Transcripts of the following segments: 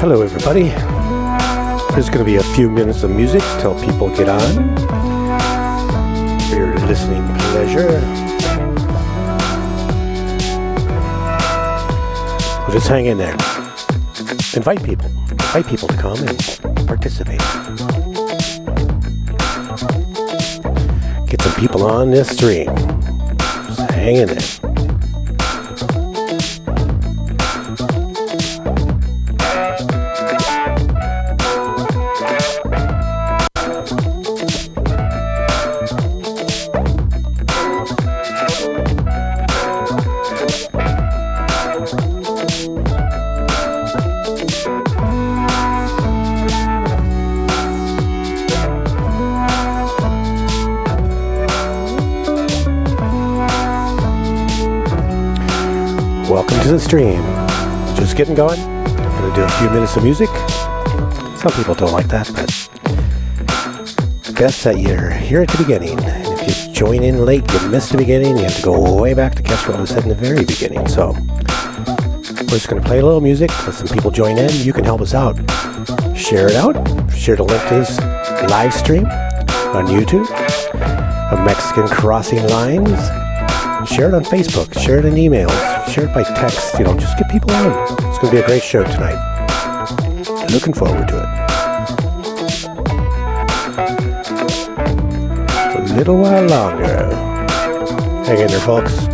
Hello everybody. There's going to be a few minutes of music till people get on. For your listening pleasure. So just hang in there. Invite people. Invite people to come and participate. Get some people on this stream. Just hang in there. Welcome to the stream. Just getting going. Gonna do a few minutes of music. Some people don't like that, but best that you're here at the beginning. And if you join in late, you missed the beginning, you have to go way back to catch what was said in the very beginning. So we're just gonna play a little music, let some people join in. You can help us out. Share it out. Share the link to this live stream on YouTube of Mexican Crossing Lines. Share it on Facebook. Share it in emails. Share it by text. Just get people on. It's going to be a great show tonight. Looking forward to it. A little while longer. Hang in there, folks.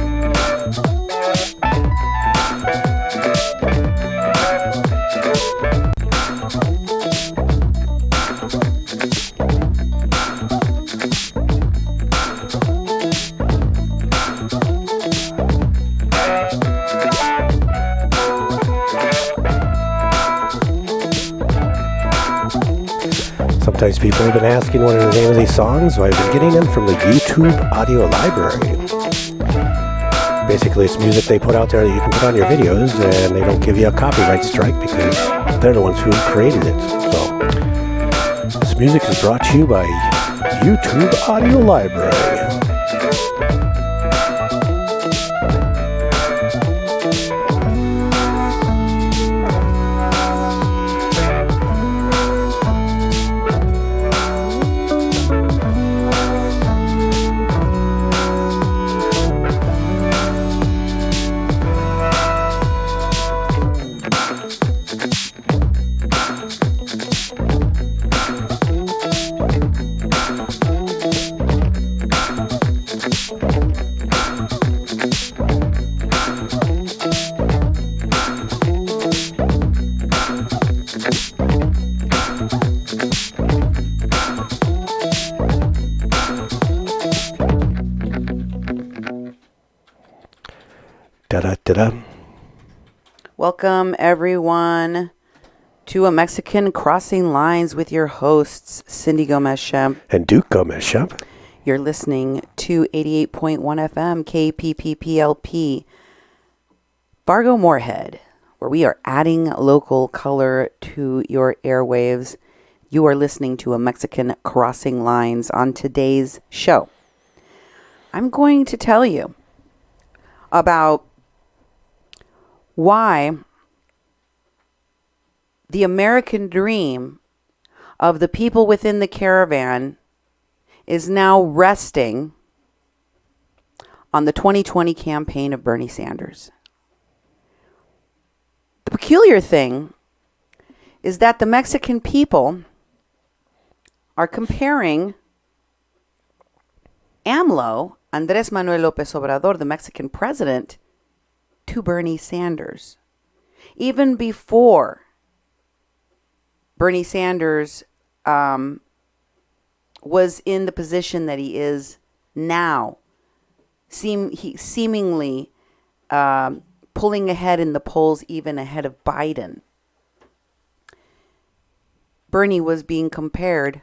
Sometimes people have been asking what are the name of these songs, so I've been getting them from the YouTube audio library. Basically, it's music they put out there that you can put on your videos, and they don't give you a copyright strike because they're the ones who created it. So, this music is brought to you by YouTube Audio Library. Welcome everyone to a Mexican Crossing Lines with your hosts Cindy Gomez-Schempp and Duke Gomez-Schempp. You're listening to 88.1 FM KPPPLP Fargo Moorhead, where we are adding local color to your airwaves. You are listening to a Mexican Crossing Lines. On today's show, I'm going to tell you about why the American dream of the people within the caravan is now resting on the 2020 campaign of Bernie Sanders. The peculiar thing is that the Mexican people are comparing AMLO, Andres Manuel Lopez Obrador, the Mexican president, to Bernie Sanders. Even before Bernie Sanders was in the position that he is now, seemingly pulling ahead in the polls, even ahead of Biden. Bernie was being compared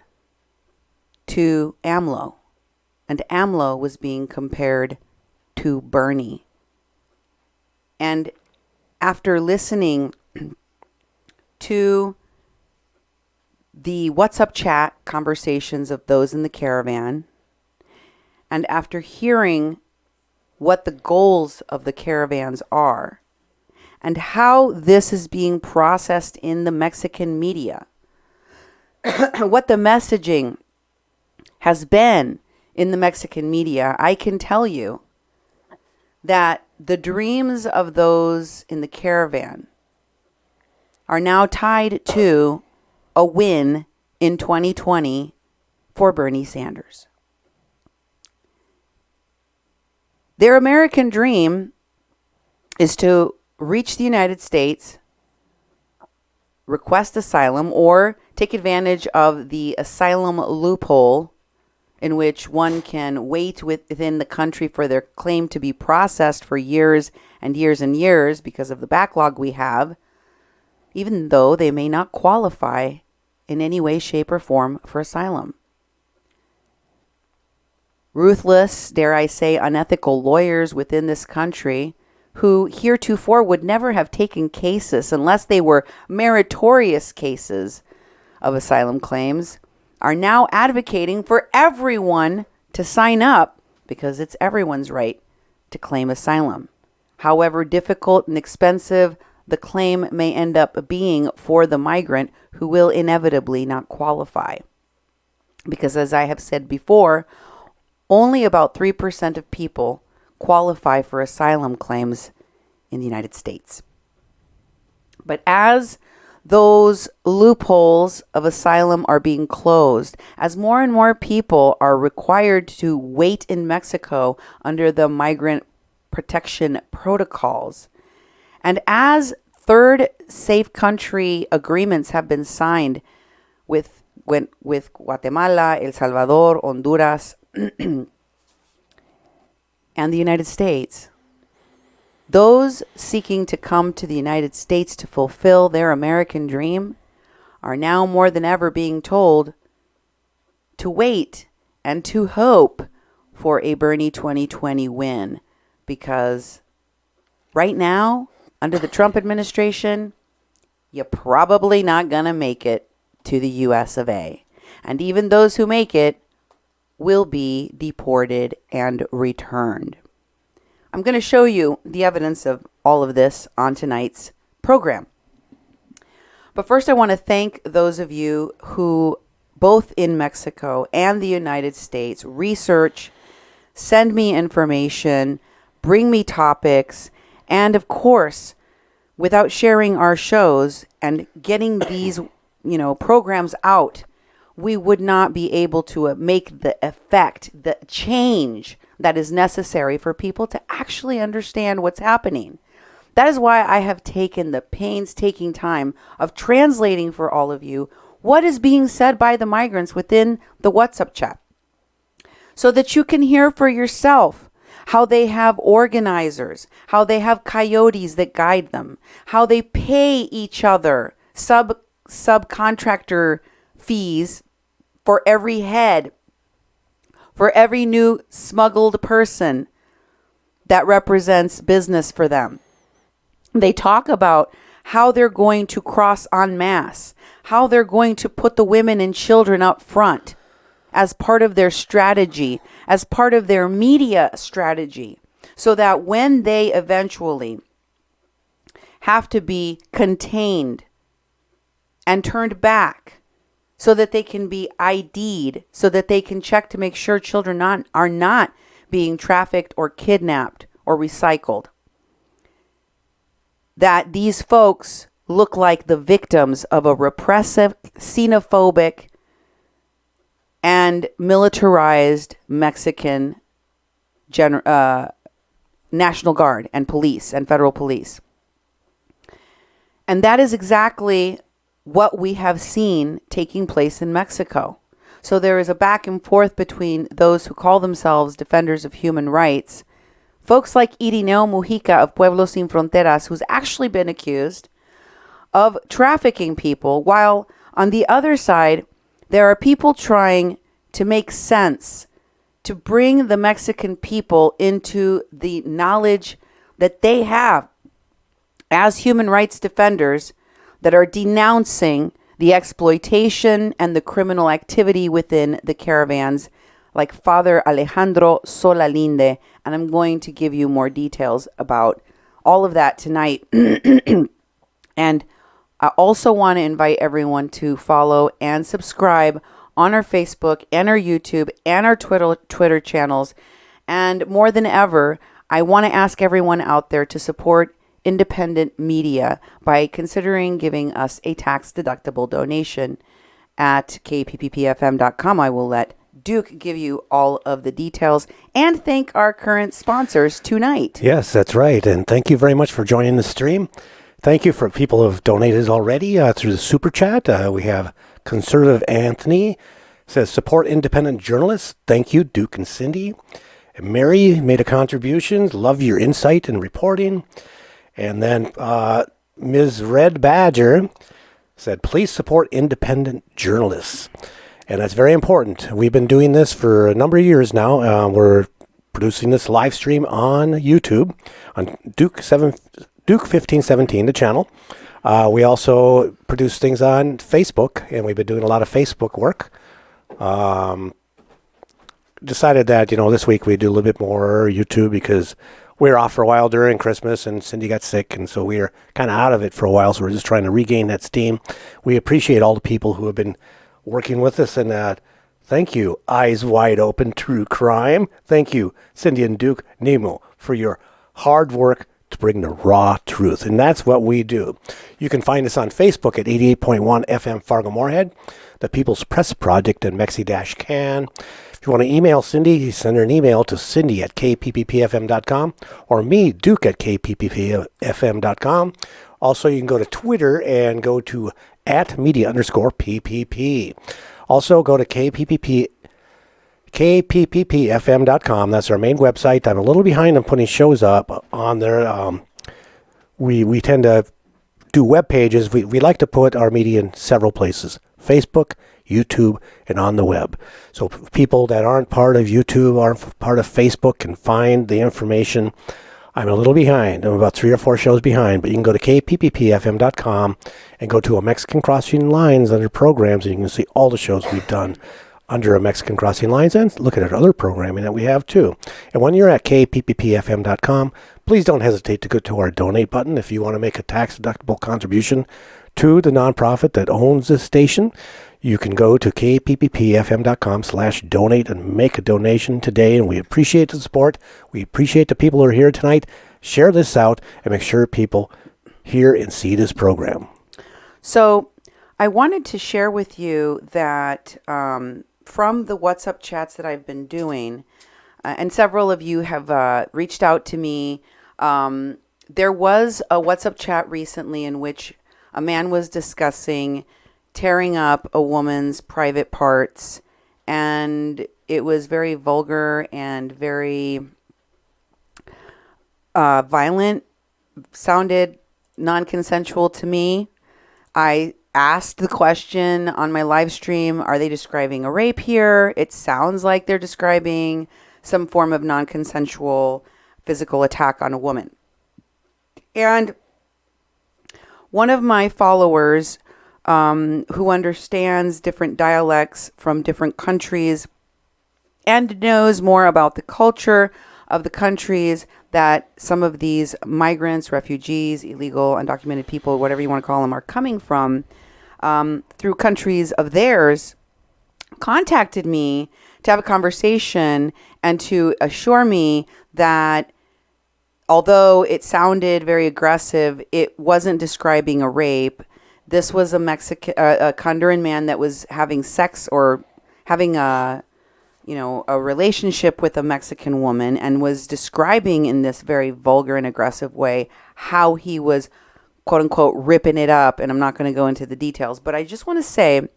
to AMLO, and AMLO was being compared to Bernie. And after listening to the WhatsApp chat conversations of those in the caravan, and after hearing what the goals of the caravans are, and how this is being processed in the Mexican media, what the messaging has been in the Mexican media, I can tell you that the dreams of those in the caravan are now tied to a win in 2020 for Bernie Sanders. Their American dream is to reach the United States, request asylum, or take advantage of the asylum loophole in which one can wait within the country for their claim to be processed for years and years and years because of the backlog we have, even though they may not qualify in any way, shape, or form for asylum. Ruthless, dare I say, unethical lawyers within this country who heretofore would never have taken cases unless they were meritorious cases of asylum claims are now advocating for everyone to sign up because it's everyone's right to claim asylum. However difficult and expensive the claim may end up being for the migrant who will inevitably not qualify. Because as I have said before, only about 3% of people qualify for asylum claims in the United States. But as those loopholes of asylum are being closed, as more and more people are required to wait in Mexico under the migrant protection protocols, and as third safe country agreements have been signed with Guatemala, El Salvador, Honduras, and the United States, those seeking to come to the United States to fulfill their American dream are now more than ever being told to wait and to hope for a Bernie 2020 win. Because right now, under the Trump administration, you're probably not going to make it to the US of A. And even those who make it will be deported and returned. I'm going to show you the evidence of all of this on tonight's program. But first, I want to thank those of you who, both in Mexico and the United States, research, send me information, bring me topics, and of course, without sharing our shows and getting these, programs out, we would not be able to make the effect, the change that is necessary for people to actually understand what's happening. That is why I have taken the painstaking time of translating for all of you what is being said by the migrants within the WhatsApp chat, so that you can hear for yourself how they have organizers, how they have coyotes that guide them, how they pay each other subcontractor fees for every head, for every new smuggled person that represents business for them. They talk about how they're going to cross en masse, how they're going to put the women and children up front as part of their strategy, as part of their media strategy, so that when they eventually have to be contained and turned back, so that they can be ID'd, so that they can check to make sure children are not being trafficked or kidnapped or recycled, that these folks look like the victims of a repressive, xenophobic, and militarized Mexican National Guard and police and federal police. And that is exactly what we have seen taking place in Mexico. So there is a back and forth between those who call themselves defenders of human rights, folks like Irineo Mujica of Pueblos Sin Fronteras, who's actually been accused of trafficking people, while on the other side, there are people trying to make sense, to bring the Mexican people into the knowledge that they have as human rights defenders that are denouncing the exploitation and the criminal activity within the caravans, like Father Alejandro Solalinde. And I'm going to give you more details about all of that tonight. And I also want to invite everyone to follow and subscribe on our Facebook and our YouTube and our Twitter channels. And more than ever, I want to ask everyone out there to support independent media by considering giving us a tax-deductible donation at kpppfm.com. I will let Duke give you all of the details and thank our current sponsors tonight. Yes, that's right. And thank you very much for joining the stream. Thank you for people who have donated already through the Super Chat. We have Conservative Anthony says, support independent journalists. Thank you, Duke and Cindy. And Mary made a contribution. Love your insight and reporting. And then Ms. Red Badger said, please support independent journalists. And that's very important. We've been doing this for a number of years now. We're producing this live stream on YouTube on Duke 1517, the channel. We also produce things on Facebook, and we've been doing a lot of Facebook work. Decided that, this week we'd do a little bit more YouTube because we were off for a while during Christmas, and Cindy got sick, and so we were kind of out of it for a while, so we're just trying to regain that steam. We appreciate all the people who have been working with us, and thank you, Eyes Wide Open True Crime. Thank you, Cindy and Duke Nemo, for your hard work to bring the raw truth. And that's what we do. You can find us on Facebook at 88.1 FM Fargo-Moorhead, the People's Press Project, and Mexi-Can. If you want to email Cindy, send her an email to cindy at kpppfm.com or me, Duke, at kpppfm.com. Also, you can go to Twitter and go to @media_PPP. Also, go to kpppfm.com. That's our main website. I'm a little behind on putting shows up on there. We tend to do web pages. We like to put our media in several places: Facebook, YouTube, and on the web. So people that aren't part of YouTube, aren't part of Facebook, can find the information. I'm a little behind. I'm about 3 or 4 shows behind, but you can go to kpppfm.com and go to a Mexican Crossing Lines under programs, and you can see all the shows we've done under a Mexican Crossing Lines, and look at our other programming that we have too. And when you're at kpppfm.com, please don't hesitate to go to our donate button if you want to make a tax-deductible contribution to the nonprofit that owns this station. You can go to kpppfm.com/donate and make a donation today, and we appreciate the support. We appreciate the people who are here tonight. Share this out and make sure people hear and see this program. So I wanted to share with you that from the WhatsApp chats that I've been doing, and several of you have reached out to me. There was a WhatsApp chat recently in which a man was discussing tearing up a woman's private parts, and it was very vulgar and very violent, sounded non-consensual to me. I asked the question on my live stream, are they describing a rape here? It sounds like they're describing some form of non-consensual physical attack on a woman. And one of my followers who understands different dialects from different countries and knows more about the culture of the countries that some of these migrants, refugees, illegal, undocumented people, whatever you want to call them, are coming from, through countries of theirs, contacted me to have a conversation and to assure me that although it sounded very aggressive, it wasn't describing a rape. This was a Honduran man that was having sex or having a relationship with a Mexican woman, and was describing in this very vulgar and aggressive way how he was, quote unquote, ripping it up. And I'm not going to go into the details, but I just want to say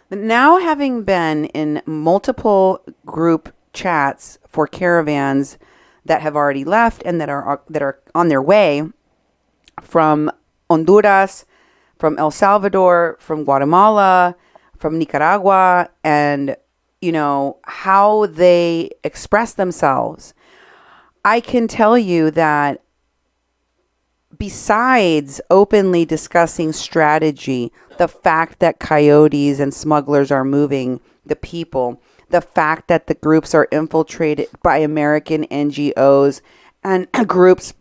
that now, having been in multiple group chats for caravans that have already left and that are on their way from Honduras, from El Salvador, from Guatemala, from Nicaragua, and how they express themselves, I can tell you that besides openly discussing strategy, the fact that coyotes and smugglers are moving the people, the fact that the groups are infiltrated by American NGOs and groups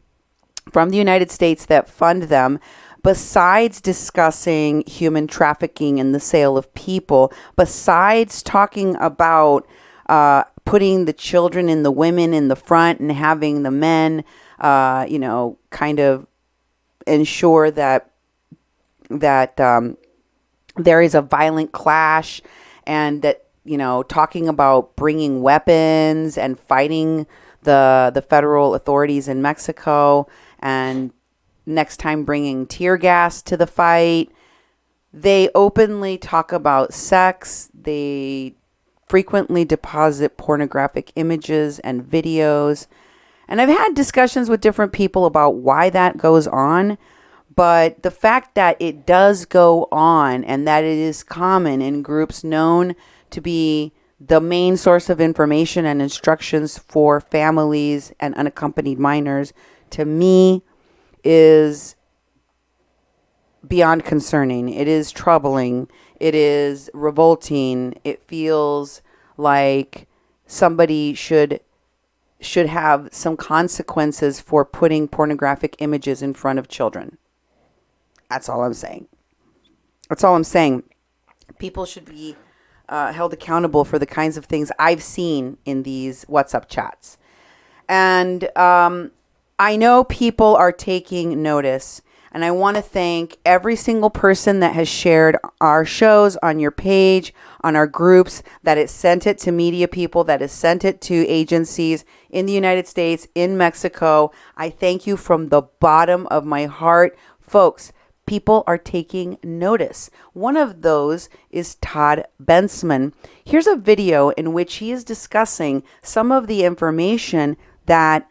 from the United States that fund them, besides discussing human trafficking and the sale of people, besides talking about putting the children and the women in the front and having the men, kind of ensure that there is a violent clash, and that, talking about bringing weapons and fighting the federal authorities in Mexico, and next time bringing tear gas to the fight. They openly talk about sex. They frequently deposit pornographic images and videos. And I've had discussions with different people about why that goes on. But the fact that it does go on, and that it is common in groups known to be the main source of information and instructions for families and unaccompanied minors, to me, is beyond concerning. It is troubling. It is revolting. It feels like somebody should have some consequences for putting pornographic images in front of children. That's all I'm saying. That's all I'm saying. People should be held accountable for the kinds of things I've seen in these WhatsApp chats. And I know people are taking notice. And I want to thank every single person that has shared our shows on your page, on our groups, that has sent it to media people, that has sent it to agencies in the United States, in Mexico. I thank you from the bottom of my heart. Folks, people are taking notice. One of those is Todd Bensman. Here's a video in which he is discussing some of the information that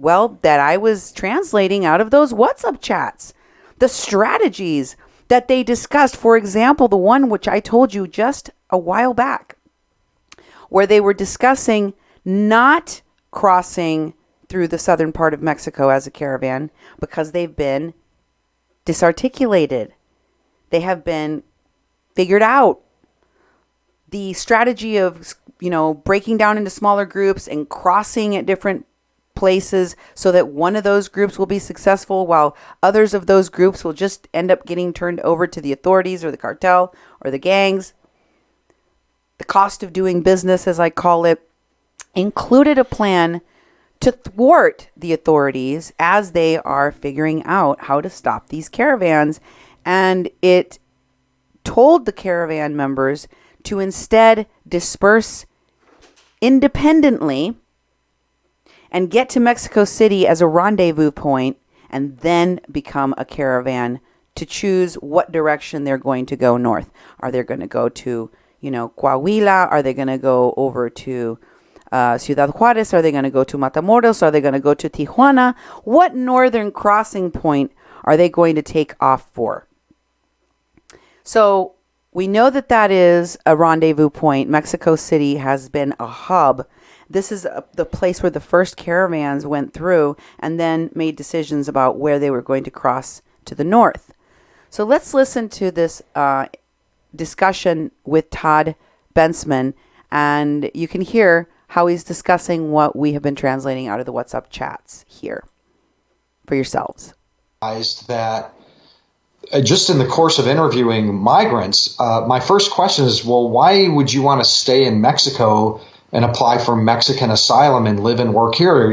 I was translating out of those WhatsApp chats. The strategies that they discussed. For example, the one which I told you just a while back, where they were discussing not crossing through the southern part of Mexico as a caravan because they've been disarticulated. They have been figured out. The strategy of, breaking down into smaller groups and crossing at different places so that one of those groups will be successful while others of those groups will just end up getting turned over to the authorities or the cartel or the gangs. The cost of doing business, as I call it, included a plan to thwart the authorities as they are figuring out how to stop these caravans. And it told the caravan members to instead disperse independently and get to Mexico City as a rendezvous point, and then become a caravan to choose what direction they're going to go north. Are they going to go to, Coahuila? Are they going to go over to Ciudad Juarez? Are they going to go to Matamoros? Are they going to go to Tijuana? What northern crossing point are they going to take off for? So we know that is a rendezvous point. Mexico City has been a hub. This is the place where the first caravans went through and then made decisions about where they were going to cross to the north. So let's listen to this discussion with Todd Bensman, and you can hear how he's discussing what we have been translating out of the WhatsApp chats here for yourselves. That just in the course of interviewing migrants, my first question is, well, why would you want to stay in Mexico and apply for Mexican asylum and live and work here?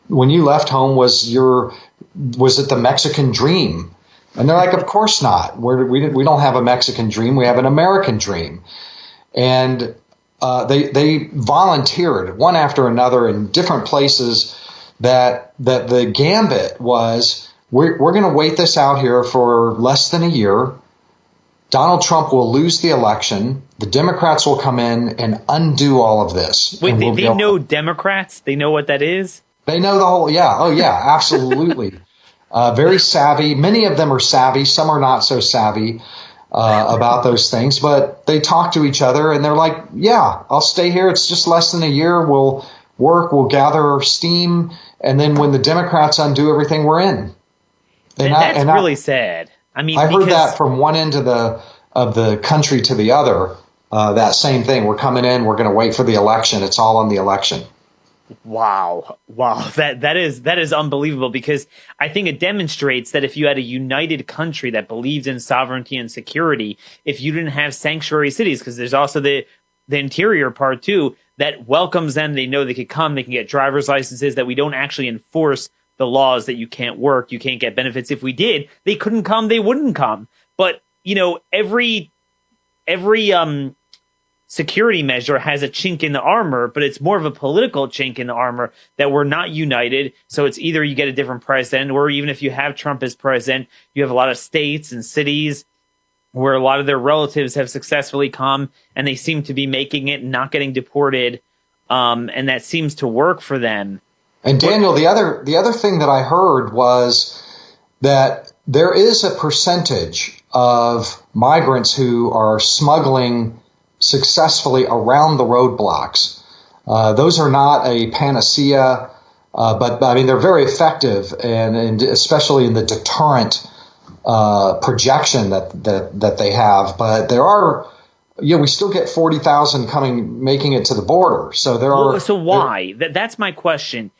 When you left home, was it the Mexican dream? And they're like, of course not. We don't have a Mexican dream. We have an American dream. And they volunteered one after another in different places that the gambit was, we're going to wait this out here for less than a year. Donald Trump will lose the election. The Democrats will come in and undo all of this. Wait, they know Democrats? They know what that is? They know the whole, yeah. Oh, yeah, absolutely. Very savvy. Many of them are savvy. Some are not so savvy about those things. But they talk to each other, and they're like, yeah, I'll stay here. It's just less than a year. We'll work. We'll gather steam. And then when the Democrats undo everything, we're in. And that's really sad. I mean, I heard that from one end of the country to the other. That same thing. We're coming in. We're going to wait for the election. It's all on the election. Wow. That is unbelievable, because I think it demonstrates that if you had a united country that believed in sovereignty and security, if you didn't have sanctuary cities, because there's also the interior part too, that welcomes them, they know they could come, they can get driver's licenses, that we don't actually enforce the laws that you can't work, you can't get benefits. If we did, they couldn't come, they wouldn't come. But, every security measure has a chink in the armor, but it's more of a political chink in the armor that we're not united. So it's either you get a different president, or even if you have Trump as president, you have a lot of states and cities where a lot of their relatives have successfully come and they seem to be making it and not getting deported. And that seems to work for them. And Daniel, the other thing that I heard was that there is a percentage of migrants who are smuggling successfully around the roadblocks. Those are not a panacea, but I mean, they're very effective, and especially in the deterrent projection that they have. But there are, we still get 40,000 making it to the border. So there are. So why? That's my question.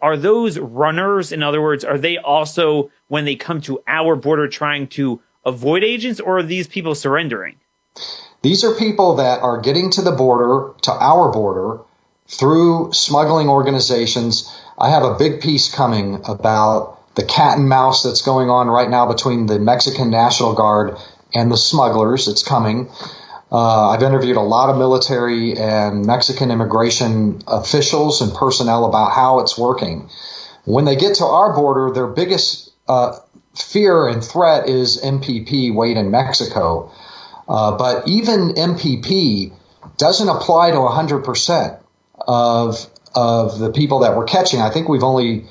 Are those runners? In other words, are they also, when they come to our border, trying to avoid agents, or are these people surrendering? These are people that are getting to the border, to our border, through smuggling organizations. I have a big piece coming about the cat and mouse that's going on right now between the Mexican National Guard and the smugglers. It's coming. I've interviewed a lot of military and Mexican immigration officials and personnel about how it's working. When they get to our border, their biggest fear and threat is MPP, wait in Mexico. But even MPP doesn't apply to 100% of the people that we're catching. I think we've only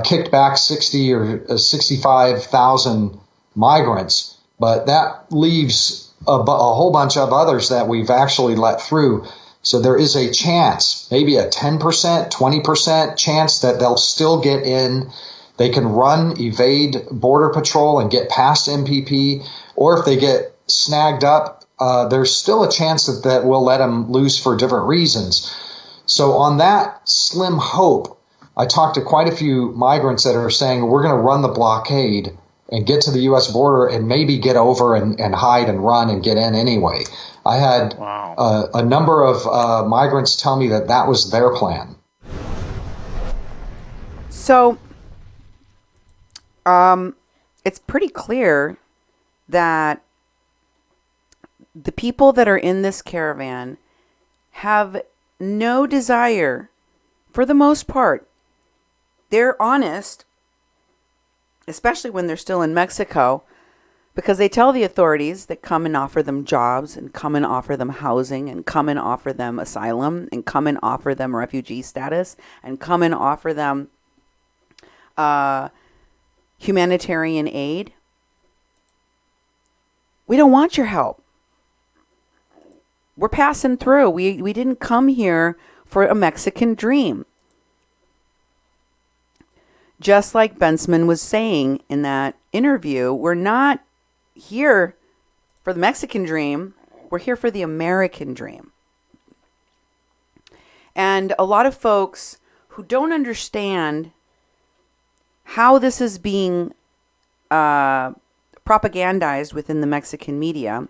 kicked back 60 or 65,000 migrants, but that leaves a whole bunch of others that we've actually let through. So there is a chance, maybe a 10%, 20% chance that they'll still get in. They can evade Border Patrol and get past MPP, or if they get snagged up, there's still a chance that we'll let them loose for different reasons. So on that slim hope, I talked to quite a few migrants that are saying we're going to run the blockade and get to the U.S. border and maybe get over and hide and run and get in anyway. I had a number of migrants tell me that was their plan. So it's pretty clear that the people that are in this caravan have no desire, for the most part. They're honest, especially when they're still in Mexico, because they tell the authorities that come and offer them jobs and come and offer them housing and come and offer them asylum and come and offer them refugee status and come and offer them humanitarian aid. We don't want your help. We're passing through. We didn't come here for a Mexican dream. Just like Bensman was saying in that interview, we're not here for the Mexican dream. We're here for the American dream. And a lot of folks who don't understand how this is being propagandized within the Mexican media,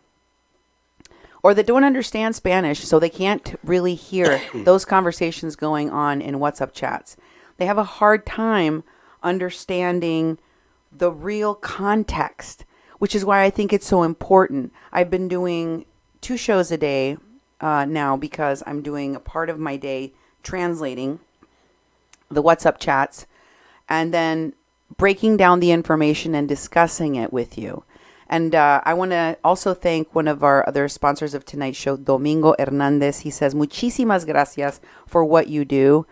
or that don't understand Spanish, so they can't really hear those conversations going on in WhatsApp chats. They have a hard time understanding the real context, which is why I think it's so important. I've been doing 2 shows a day now, because I'm doing a part of my day translating the WhatsApp chats and then breaking down the information and discussing it with you. And I want to also thank one of our other sponsors of tonight's show, Domingo Hernandez. He says, muchísimas gracias for what you do.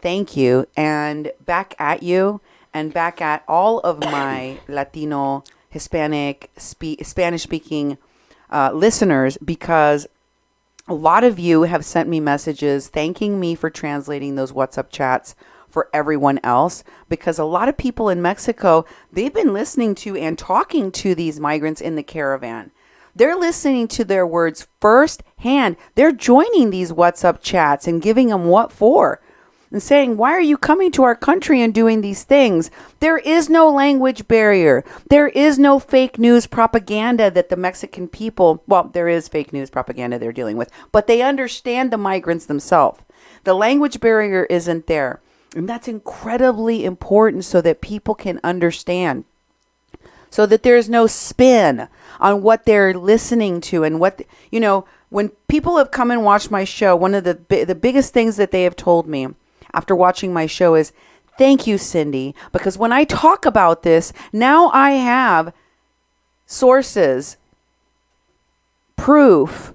Thank you. And back at you, and back at all of my Latino, Hispanic, Spanish-speaking listeners, because a lot of you have sent me messages thanking me for translating those WhatsApp chats for everyone else, because a lot of people in Mexico, they've been listening to and talking to these migrants in the caravan. They're listening to their words firsthand. They're joining these WhatsApp chats and giving them what for. And saying, why are you coming to our country and doing these things? There is no language barrier. There is no fake news propaganda that the Mexican people, well, there is fake news propaganda they're dealing with, but they understand the migrants themselves. The language barrier isn't there. And that's incredibly important so that people can understand. So that there's no spin on what they're listening to and what, when people have come and watched my show, one of the biggest things that they have told me after watching my show is, thank you, Cindy, because when I talk about this, now I have sources, proof.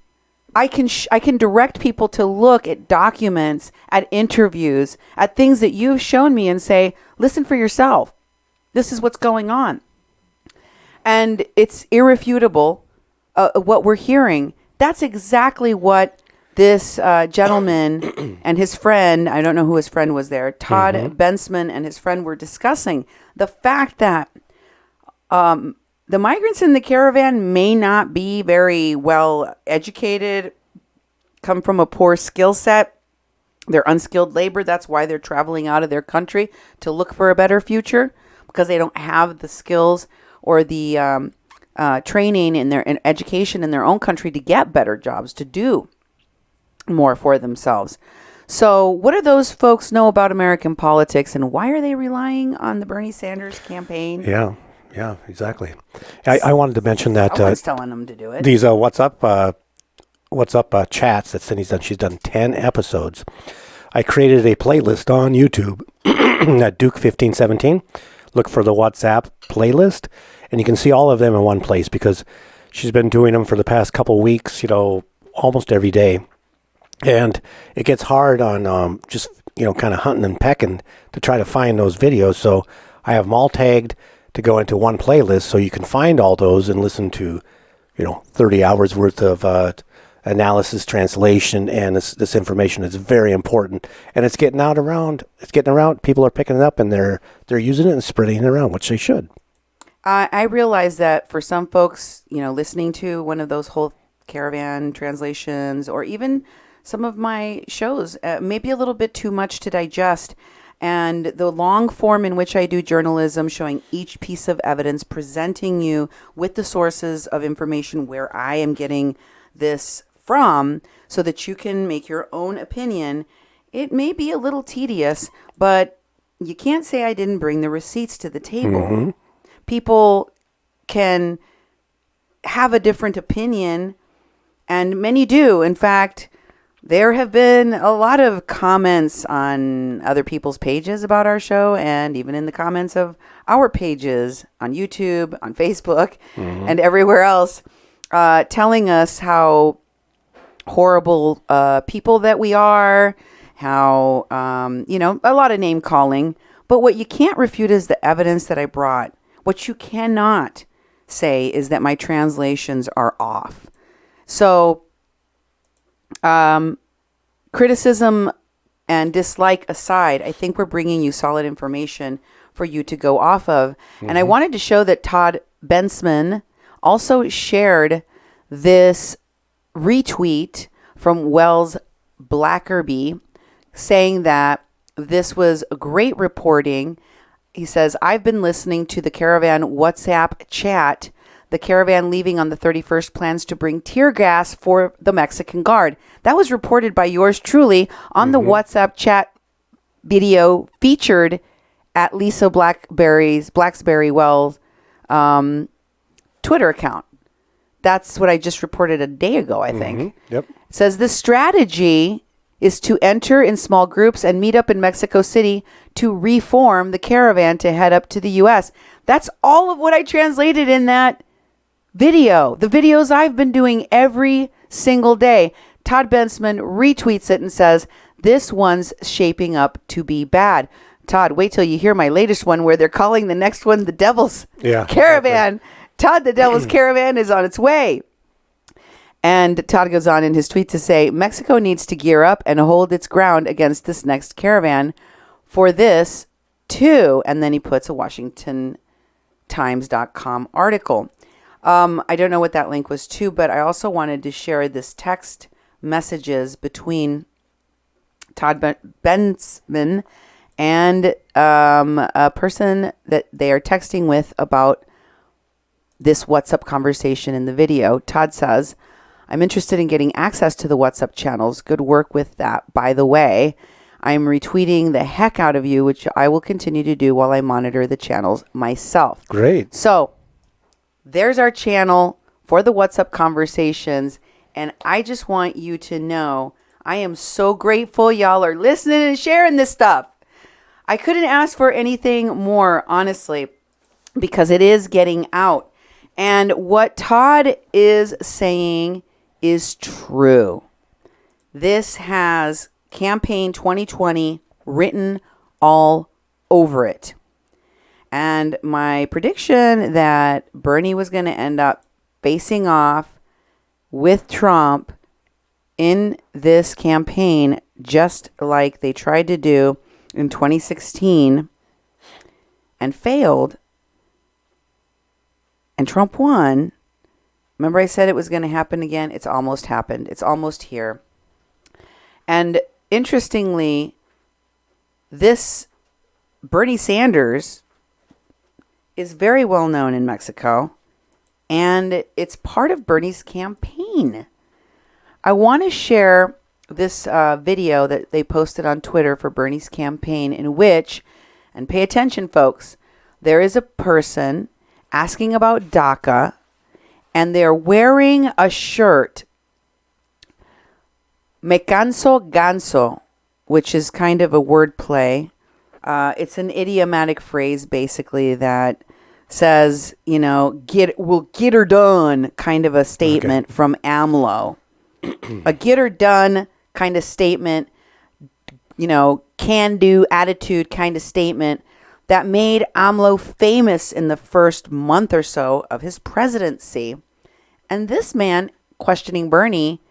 I can direct people to look at documents, at interviews, at things that you've shown me and say, listen for yourself. This is what's going on. And it's irrefutable what we're hearing. That's exactly what this gentleman and his friend, I don't know who his friend was there, Todd Bensman and his friend were discussing. The fact that the migrants in the caravan may not be very well educated, come from a poor skill set. They're unskilled labor. That's why they're traveling out of their country to look for a better future, because they don't have the skills or the training in their education in their own country to get better jobs, to do more for themselves. So what do those folks know about American politics, and why are they relying on the Bernie Sanders campaign? Yeah, exactly. I wanted to mention that I was telling them to do it. These WhatsApp chats that Cindy's done. She's done 10 episodes. I created a playlist on YouTube at Duke 1517. Look for the WhatsApp playlist, and you can see all of them in one place because she's been doing them for the past couple weeks, almost every day. And it gets hard on just, kind of hunting and pecking to try to find those videos. So I have them all tagged to go into one playlist so you can find all those and listen to, 30 hours worth of analysis, translation, and this information is very important. And it's getting around. People are picking it up and they're using it and spreading it around, which they should. I realize that for some folks, listening to one of those whole Caravan translations or even some of my shows may be a little bit too much to digest. And the long form in which I do journalism, showing each piece of evidence, presenting you with the sources of information where I am getting this from so that you can make your own opinion, it may be a little tedious, but you can't say I didn't bring the receipts to the table. Mm-hmm. People can have a different opinion, and many do. In fact, there have been a lot of comments on other people's pages about our show, and even in the comments of our pages on YouTube, on Facebook, and everywhere else, telling us how horrible people that we are, how, a lot of name calling. But what you can't refute is the evidence that I brought. What you cannot say is that my translations are off. So, criticism and dislike aside, I think we're bringing you solid information for you to go off of. And I wanted to show that Todd Bensman also shared this retweet from Wells Blackerby saying that this was great reporting. He says, I've been listening to the Caravan WhatsApp chat. The Caravan leaving on the 31st plans to bring tear gas for the Mexican Guard. That was reported by yours truly on the WhatsApp chat video featured at Lisa Blacksberry Wells Twitter account. That's what I just reported a day ago, I think. Yep. It says the strategy is to enter in small groups and meet up in Mexico City to reform the Caravan to head up to the U.S. That's all of what I translated in that video. The videos I've been doing every single day. Todd Bensman retweets it and says, this one's shaping up to be bad. Todd, wait till you hear my latest one where they're calling the next one the Devil's Caravan. Exactly. Todd, the Devil's Caravan is on its way. And Todd goes on in his tweet to say, Mexico needs to gear up and hold its ground against this next caravan for this too. And then he puts a WashingtonTimes.com article. I don't know what that link was to, but I also wanted to share this text messages between Todd Bensman and a person that they are texting with about this WhatsApp conversation in the video. Todd says, I'm interested in getting access to the WhatsApp channels. Good work with that. By the way, I'm retweeting the heck out of you, which I will continue to do while I monitor the channels myself. Great. So there's our channel for the WhatsApp conversations. And I just want you to know I am so grateful y'all are listening and sharing this stuff. I couldn't ask for anything more, honestly, because it is getting out. And what Todd is saying is true. This has Campaign 2020 written all over it. And my prediction that Bernie was going to end up facing off with Trump in this campaign, just like they tried to do in 2016 and failed, and Trump won. Remember I said it was going to happen again? It's almost happened. It's almost here. And interestingly, this Bernie Sanders is very well known in Mexico, and it's part of Bernie's campaign. I want to share this video that they posted on Twitter for Bernie's campaign, in which, and pay attention folks, there is a person asking about DACA, and they're wearing a shirt, Me canso ganso, which is kind of a word play. It's an idiomatic phrase basically that says, you know, we'll get her done kind of a statement from AMLO. A get her done kind of statement, you know, can do attitude kind of statement that made AMLO famous in the first month or so of his presidency. And this man questioning Bernie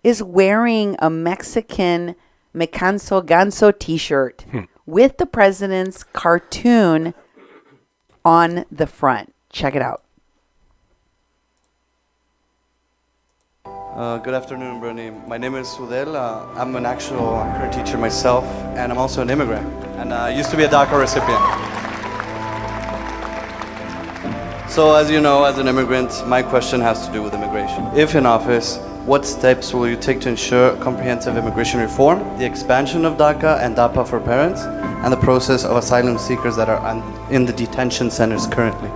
is wearing a Mexican Me Canso Ganso t-shirt with the president's cartoon on the front. Check it out. Good afternoon, Bernie. My name is Sudel. I'm an actual current teacher myself, and I'm also an immigrant. And I used to be a DACA recipient. So as you know, as an immigrant, my question has to do with immigration. If in office, what steps will you take to ensure comprehensive immigration reform, the expansion of DACA and DAPA for parents, and the process of asylum seekers that are in the detention centers currently?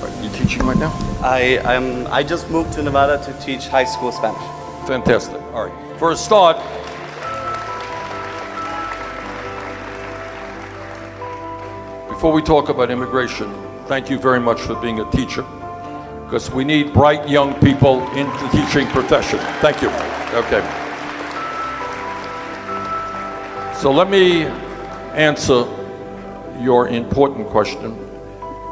Are you teaching right now? I just moved to Nevada to teach high school Spanish. Fantastic. All right. For a start, before we talk about immigration, thank you very much for being a teacher, because we need bright young people in the teaching profession. Thank you. Okay. So let me answer your important question.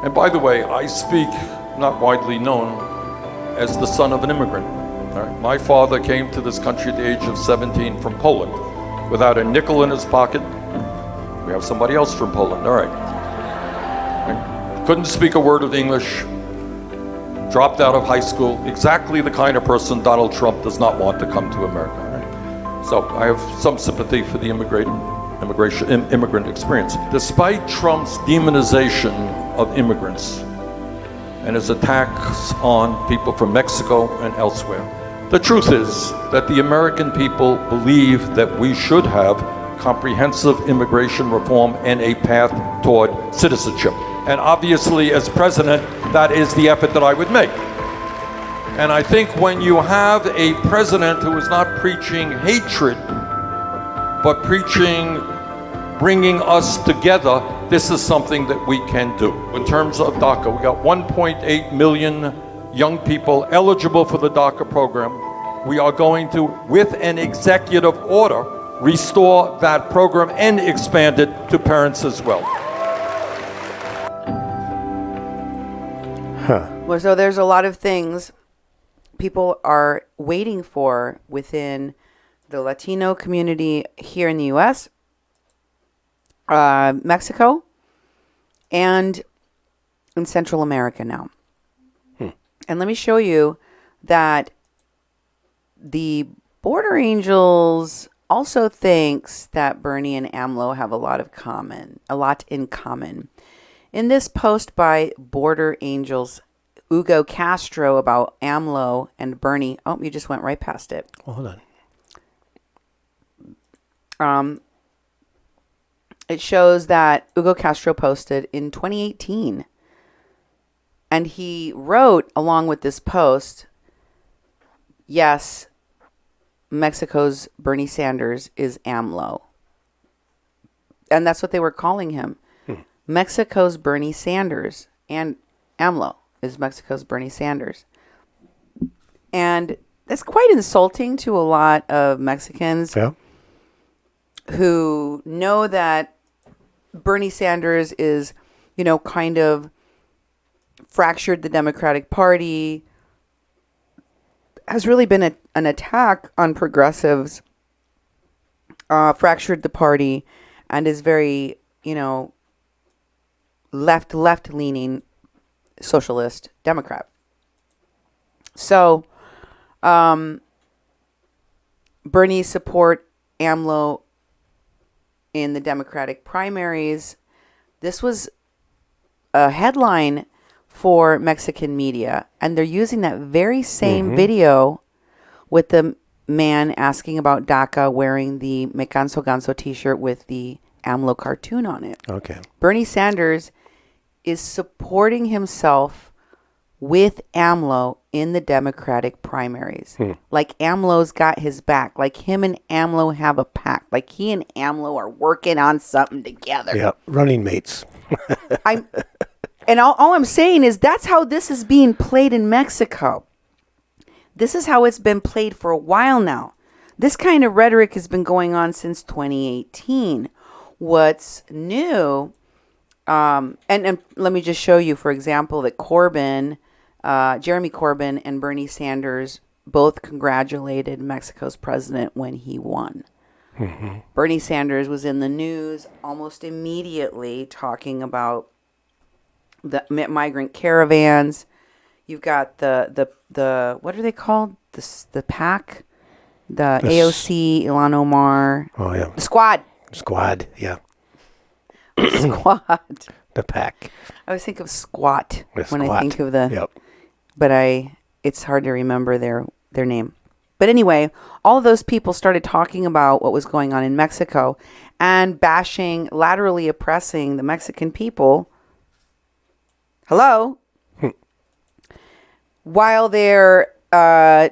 And by the way, I speak, not widely known, as the son of an immigrant. All right. My father came to this country at the age of 17 from Poland without a nickel in his pocket. We have somebody else from Poland. All right. Couldn't speak a word of English, dropped out of high school, exactly the kind of person Donald Trump does not want to come to America. Right? So I have some sympathy for the immigrant experience. Despite Trump's demonization of immigrants and his attacks on people from Mexico and elsewhere, the truth is that the American people believe that we should have comprehensive immigration reform and a path toward citizenship. And obviously, as president, that is the effort that I would make. And I think when you have a president who is not preaching hatred, but preaching bringing us together, this is something that we can do. In terms of DACA, we got 1.8 million young people eligible for the DACA program. We are going to, with an executive order, restore that program and expand it to parents as well. Well, so there's a lot of things people are waiting for within the Latino community here in the U.S. Mexico and in Central America now. And let me show you that the Border Angels also thinks that Bernie and AMLO have a lot in common. In this post by Border Angels, Hugo Castro about AMLO and Bernie. Oh, you just went right past it. Well, hold on. It shows that Hugo Castro posted in 2018. And he wrote along with this post, yes, Mexico's Bernie Sanders is AMLO. And that's what they were calling him. Mexico's Bernie Sanders. And AMLO is Mexico's Bernie Sanders. And that's quite insulting to a lot of Mexicans who know that Bernie Sanders is, kind of fractured the Democratic Party, has really been an attack on progressives, fractured the party, and is very, left-leaning socialist Democrat. So, Bernie support AMLO in the Democratic primaries. This was a headline for Mexican media, and they're using that very same video with the man asking about DACA wearing the Me Canso Ganso t-shirt with the AMLO cartoon on it. Okay. Bernie Sanders is supporting himself with AMLO in the Democratic primaries. Like AMLO's got his back. Like him and AMLO have a pact. Like he and AMLO are working on something together. Yeah, running mates. And all I'm saying is that's how this is being played in Mexico. This is how it's been played for a while now. This kind of rhetoric has been going on since 2018. What's new, and let me just show you, for example, that Jeremy Corbyn and Bernie Sanders both congratulated Mexico's president when he won. Bernie Sanders was in the news almost immediately talking about the migrant caravans. You've got the what are they called? The PAC, the AOC, Ilhan Omar. Oh yeah. The Squad, yeah. Squad. The pack. I always think of squat when I think of Yep. but it's hard to remember their name. But anyway, all of those people started talking about what was going on in Mexico and bashing, laterally oppressing the Mexican people. Hello? While they're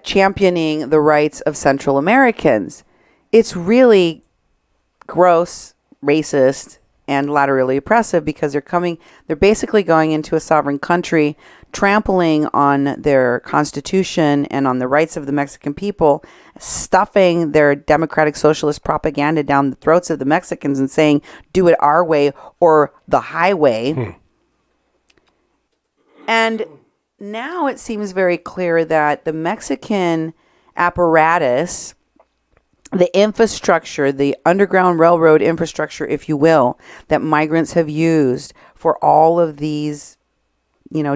championing the rights of Central Americans. It's really gross, racist, and laterally oppressive because they're basically going into a sovereign country, trampling on their constitution and on the rights of the Mexican people, stuffing their democratic socialist propaganda down the throats of the Mexicans and saying, do it our way or the highway. And now it seems very clear that the Mexican apparatus, the infrastructure, the underground railroad infrastructure, if you will, that migrants have used for all of these,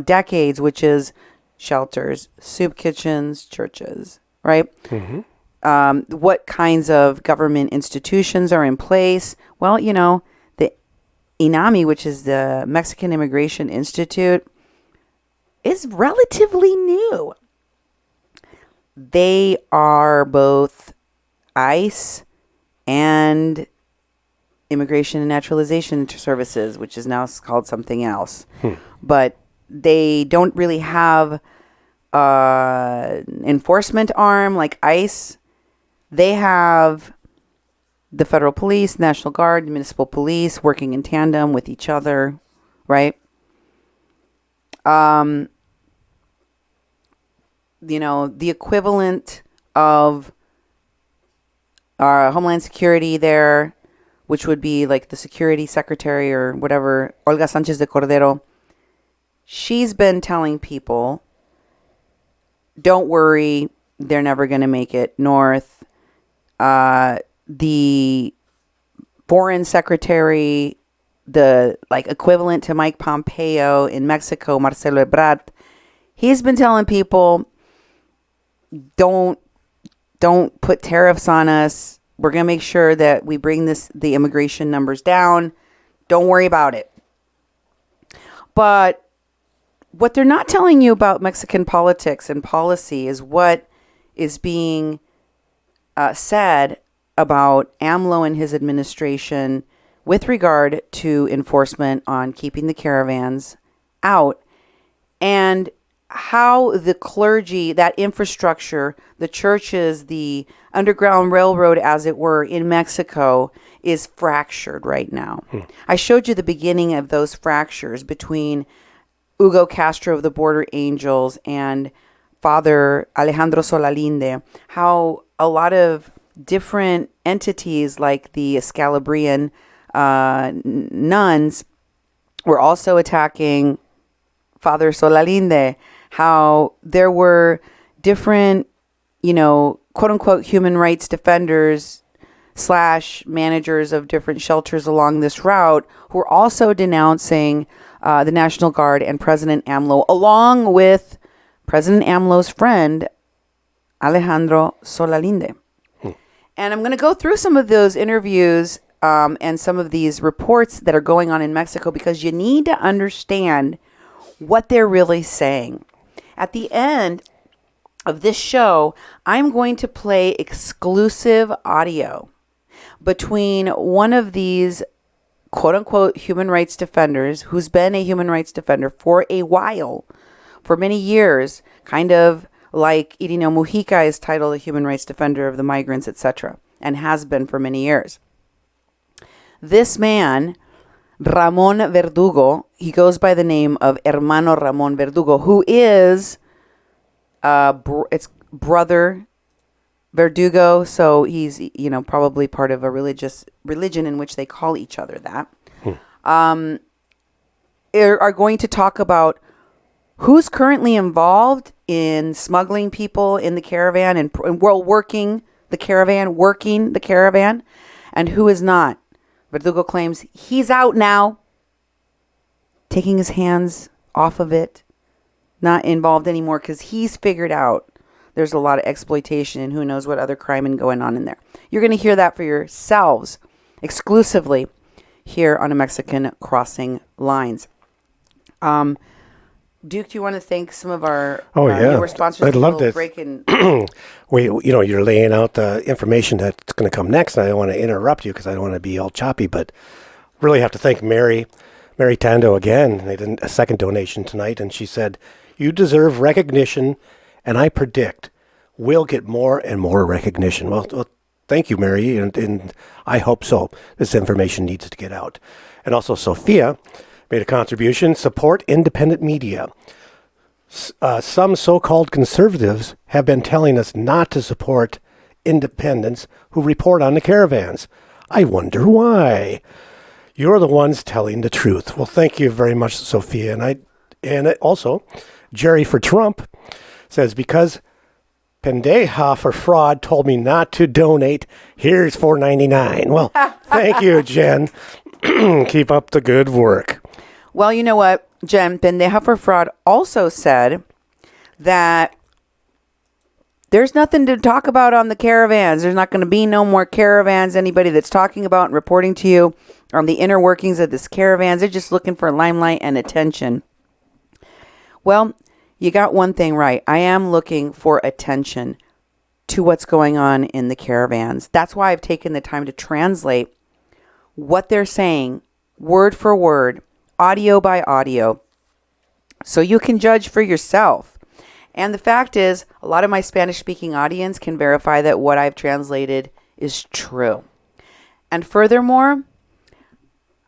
decades, which is shelters, soup kitchens, churches, right? What kinds of government institutions are in place? Well, the INAMI, which is the Mexican Immigration Institute, is relatively new. They are both ICE and Immigration and Naturalization Services, which is now called something else. But they don't really have enforcement arm like ICE. They have the federal police, National Guard, municipal police working in tandem with each other, right? The equivalent of Homeland Security there, which would be like the security secretary or whatever, Olga Sanchez de Cordero, she's been telling people, don't worry, they're never going to make it north. The foreign secretary, the like equivalent to Mike Pompeo in Mexico, Marcelo Ebrard, he's been telling people, don't put tariffs on us. We're going to make sure that we bring the immigration numbers down. Don't worry about it. But what they're not telling you about Mexican politics and policy is what is being said about AMLO and his administration with regard to enforcement on keeping the caravans out, and how the clergy, that infrastructure, the churches, the underground railroad, as it were, in Mexico is fractured right now. I showed you the beginning of those fractures between Hugo Castro of the Border Angels and Father Alejandro Solalinde, how a lot of different entities like the Escalabrian nuns were also attacking Father Solalinde, how there were different, quote unquote, human rights defenders / managers of different shelters along this route who were also denouncing the National Guard and President AMLO, along with President AMLO's friend, Alejandro Solalinde. And I'm going to go through some of those interviews and some of these reports that are going on in Mexico, because you need to understand what they're really saying. At the end of this show, I'm going to play exclusive audio between one of these quote-unquote human rights defenders, who's been a human rights defender for a while, for many years, kind of like Irino Mujica is titled a human rights defender of the migrants, etc., and has been for many years. This man, Ramon Verdugo, he goes by the name of Hermano Ramon Verdugo, who is it's brother Verdugo, so he's probably part of a religion in which they call each other that. Are going to talk about who's currently involved in smuggling people in the caravan and working the caravan, and who is not. Verdugo claims he's out now, taking his hands off of it, not involved anymore, because he's figured out there's a lot of exploitation and who knows what other crime and going on in there. You're going to hear that for yourselves exclusively here on A Mexican Crossing Lines. Duke, do you want to thank some of our newer sponsors? I'd love to. You're laying out the information that's going to come next, and I don't want to interrupt you because I don't want to be all choppy, but really have to thank Mary Tando again. They did a second donation tonight, and she said, "You deserve recognition, and I predict we'll get more and more recognition." Well, thank you, Mary, and I hope so. This information needs to get out. And also Sophia made a contribution. Support independent media. Some so-called conservatives have been telling us not to support independents who report on the caravans. I wonder why. You're the ones telling the truth. Well, thank you very much, Sophia. And also, Jerry for Trump says, because Pendeja for fraud told me not to donate, here's $4.99. Well, thank you, Jen. Keep up the good work. Well, you know what? Jen, Pendeja for fraud also said that there's nothing to talk about on the caravans. There's not going to be no more caravans. Anybody that's talking about and reporting to you on the inner workings of this caravans, they're just looking for limelight and attention. Well, you got one thing right. I am looking for attention to what's going on in the caravans. That's why I've taken the time to translate what they're saying, word for word, audio by audio, so you can judge for yourself. And the fact is, a lot of my Spanish-speaking audience can verify that what I've translated is true. And furthermore,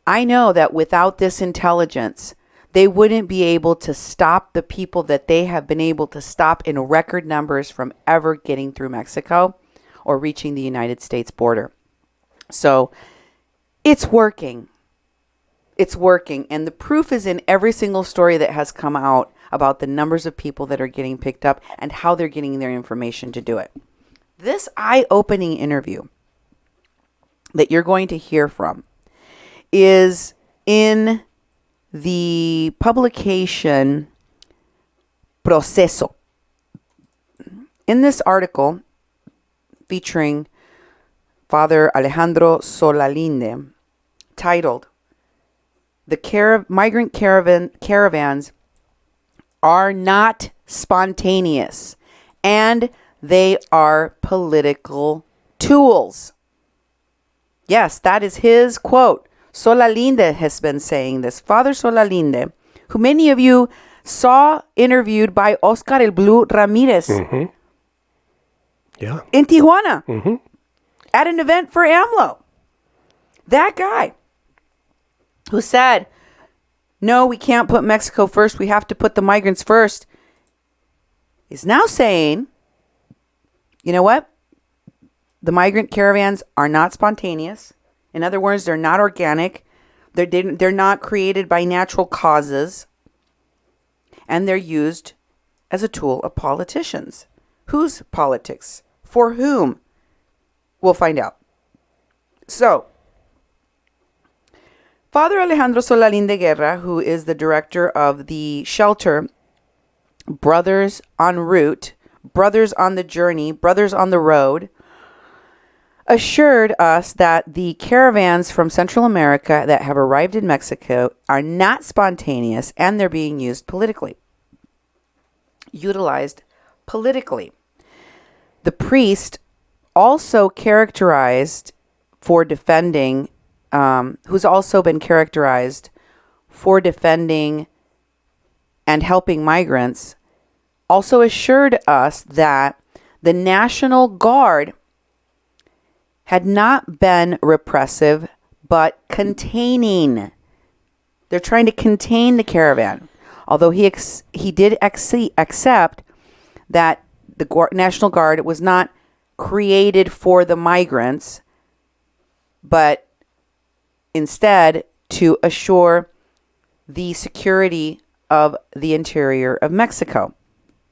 I know that without this intelligence, they wouldn't be able to stop the people that they have been able to stop in record numbers from ever getting through Mexico or reaching the United States border. So it's working. It's working. And the proof is in every single story that has come out about the numbers of people that are getting picked up and how they're getting their information to do it. This eye-opening interview that you're going to hear from is in the publication Proceso. In this article featuring Father Alejandro Solalinde, titled "The Migrant Caravans are not spontaneous and they are political tools." Yes, that is his quote. Solalinde has been saying this. Father Solalinde, who many of you saw interviewed by Oscar El Blue Ramirez Yeah. in Tijuana at an event for AMLO. That guy who said, no, we can't put Mexico first. We have to put the migrants first, is now saying, you know what? The migrant caravans are not spontaneous. In other words, they're not organic. They're not created by natural causes. And they're used as a tool of politicians. Whose politics? For whom? We'll find out. So, Father Alejandro Solalinde Guerra, who is the director of the shelter Brothers en Route, Brothers on the Journey, Brothers on the Road, assured us that the caravans from Central America that have arrived in Mexico are not spontaneous and they're being used politically. Utilized politically. The priest also characterized for defending, who's also been characterized for defending and helping migrants, also assured us that the National Guard had not been repressive, but containing. They're trying to contain the caravan. Although he did accept that the National Guard was not created for the migrants, but instead to assure the security of the interior of Mexico.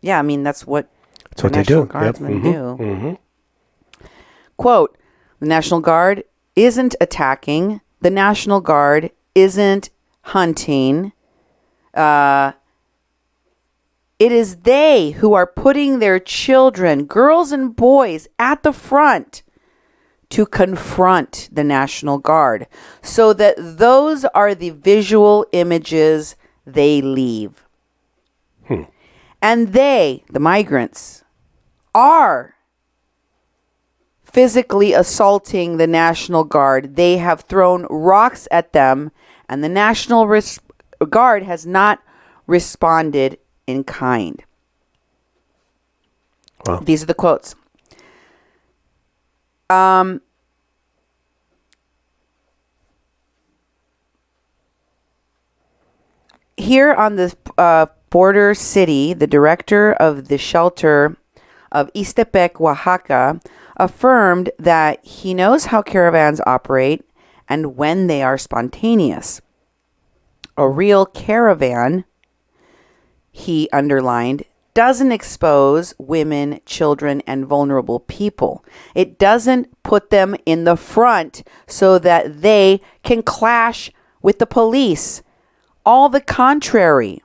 Yeah, I mean, that's what they National do. Guardsmen do. Mm-hmm. Quote, the National Guard isn't attacking. The National Guard isn't hunting. It is they who are putting their children, girls and boys, at the front to confront the National Guard, so that those are the visual images they leave. And they, the migrants, are physically assaulting the National Guard. They have thrown rocks at them, and the National Guard has not responded in kind. Wow. These are the quotes. Here on the border city, the director of the shelter of Ixtepec, Oaxaca, affirmed that he knows how caravans operate and when they are spontaneous. A real caravan, he underlined, doesn't expose women, children, and vulnerable people. It doesn't put them in the front so that they can clash with the police. All the contrary.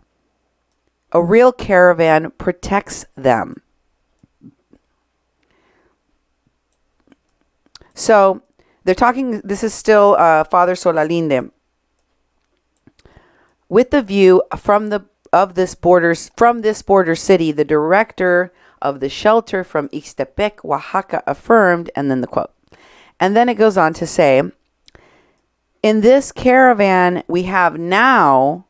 A real caravan protects them. So they're talking, this is still Father Solalinde, with the view from this border city, the director of the shelter from Ixtepec, Oaxaca, affirmed, and then the quote. And then it goes on to say, in this caravan we have now,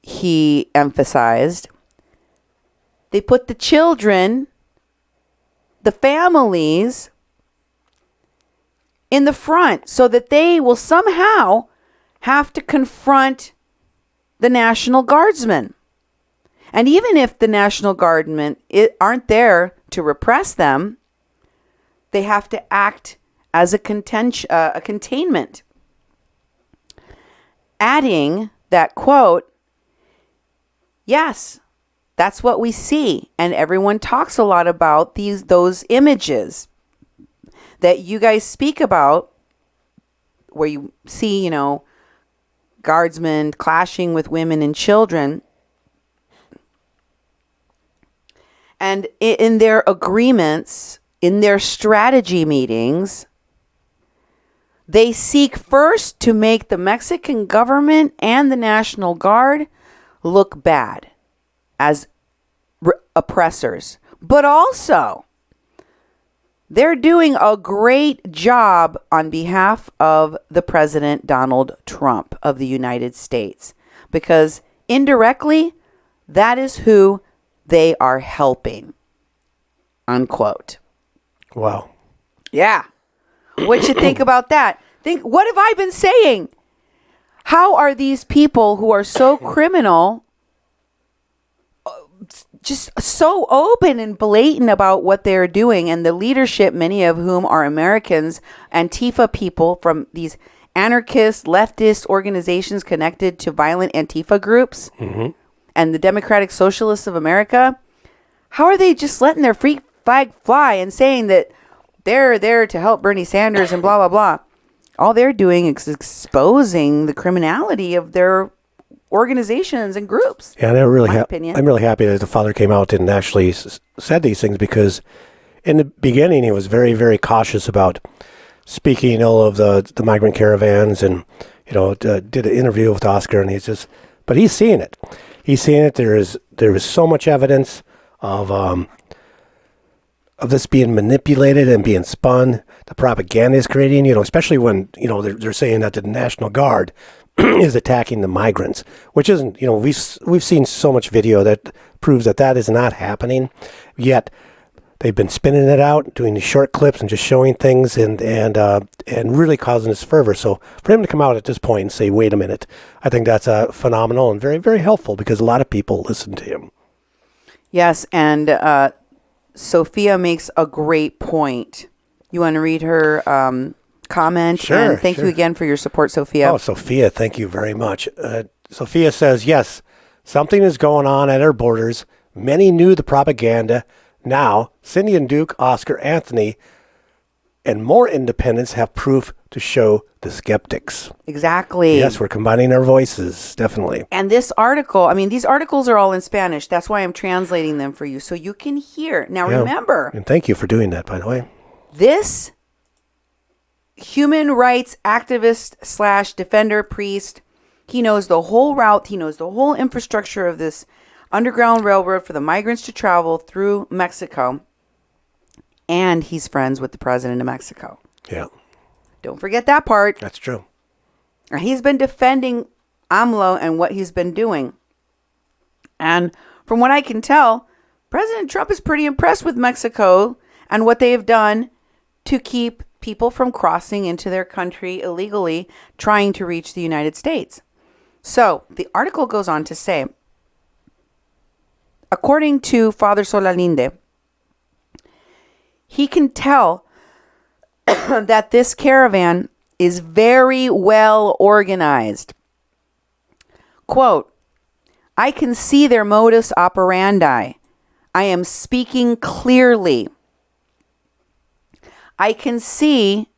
he emphasized, they put the children, the families, in the front so that they will somehow have to confront the National Guardsmen. And even if the National Guardsmen aren't there to repress them, they have to act as a containment. Adding that quote, yes, that's what we see. And everyone talks a lot about those images. that you guys speak about, where you see, guardsmen clashing with women and children, and in their agreements, in their strategy meetings, they seek first to make the Mexican government and the National Guard look bad as oppressors. But also, they're doing a great job on behalf of the President Donald Trump of the United States, because indirectly, that is who they are helping. Unquote. Wow. Yeah. What you think about that? What have I been saying? How are these people who are so criminal just so open and blatant about what they're doing, and the leadership, many of whom are Americans, Antifa people from these anarchist, leftist organizations connected to violent Antifa groups, and the Democratic Socialists of America? How are they just letting their free flag fly and saying that they're there to help Bernie Sanders and blah, blah, blah? All they're doing is exposing the criminality of their organizations and groups. Yeah, and I'm really happy that the father came out and actually said these things, because in the beginning he was very, very cautious about speaking ill of the migrant caravans, and did an interview with Oscar, and but he's seeing it. He's seeing it. There is so much evidence of this being manipulated and being spun. The propaganda is creating, especially when, they're saying that the National Guard is attacking the migrants, which isn't, we've seen so much video that proves that is not happening. Yet they've been spinning it out, doing these short clips and just showing things and really causing this fervor. So for him to come out at this point and say, wait a minute, I think that's phenomenal and very, very helpful, because a lot of people listen to him. Yes, and Sophia makes a great point. You want to read her comment? Sure. And thank you again for your support, Sophia. Oh, Sophia, thank you very much. Sophia says, yes, something is going on at our borders. Many knew the propaganda. Now, Cindy and Duke, Oscar, Anthony, and more independents have proof to show the skeptics. Exactly. Yes, we're combining our voices, definitely. And this article, these articles are all in Spanish. That's why I'm translating them for you, so you can hear. Now, remember. And thank you for doing that, by the way. This human rights activist / defender priest, he knows the whole route. He knows the whole infrastructure of this underground railroad for the migrants to travel through Mexico. And he's friends with the president of Mexico. Yeah. Don't forget that part. That's true. He's been defending AMLO and what he's been doing. And from what I can tell, President Trump is pretty impressed with Mexico and what they have done to keep people from crossing into their country illegally, trying to reach the United States. So the article goes on to say, according to Father Solalinde, he can tell that this caravan is very well organized. Quote, I can see their modus operandi. I am speaking clearly. I can see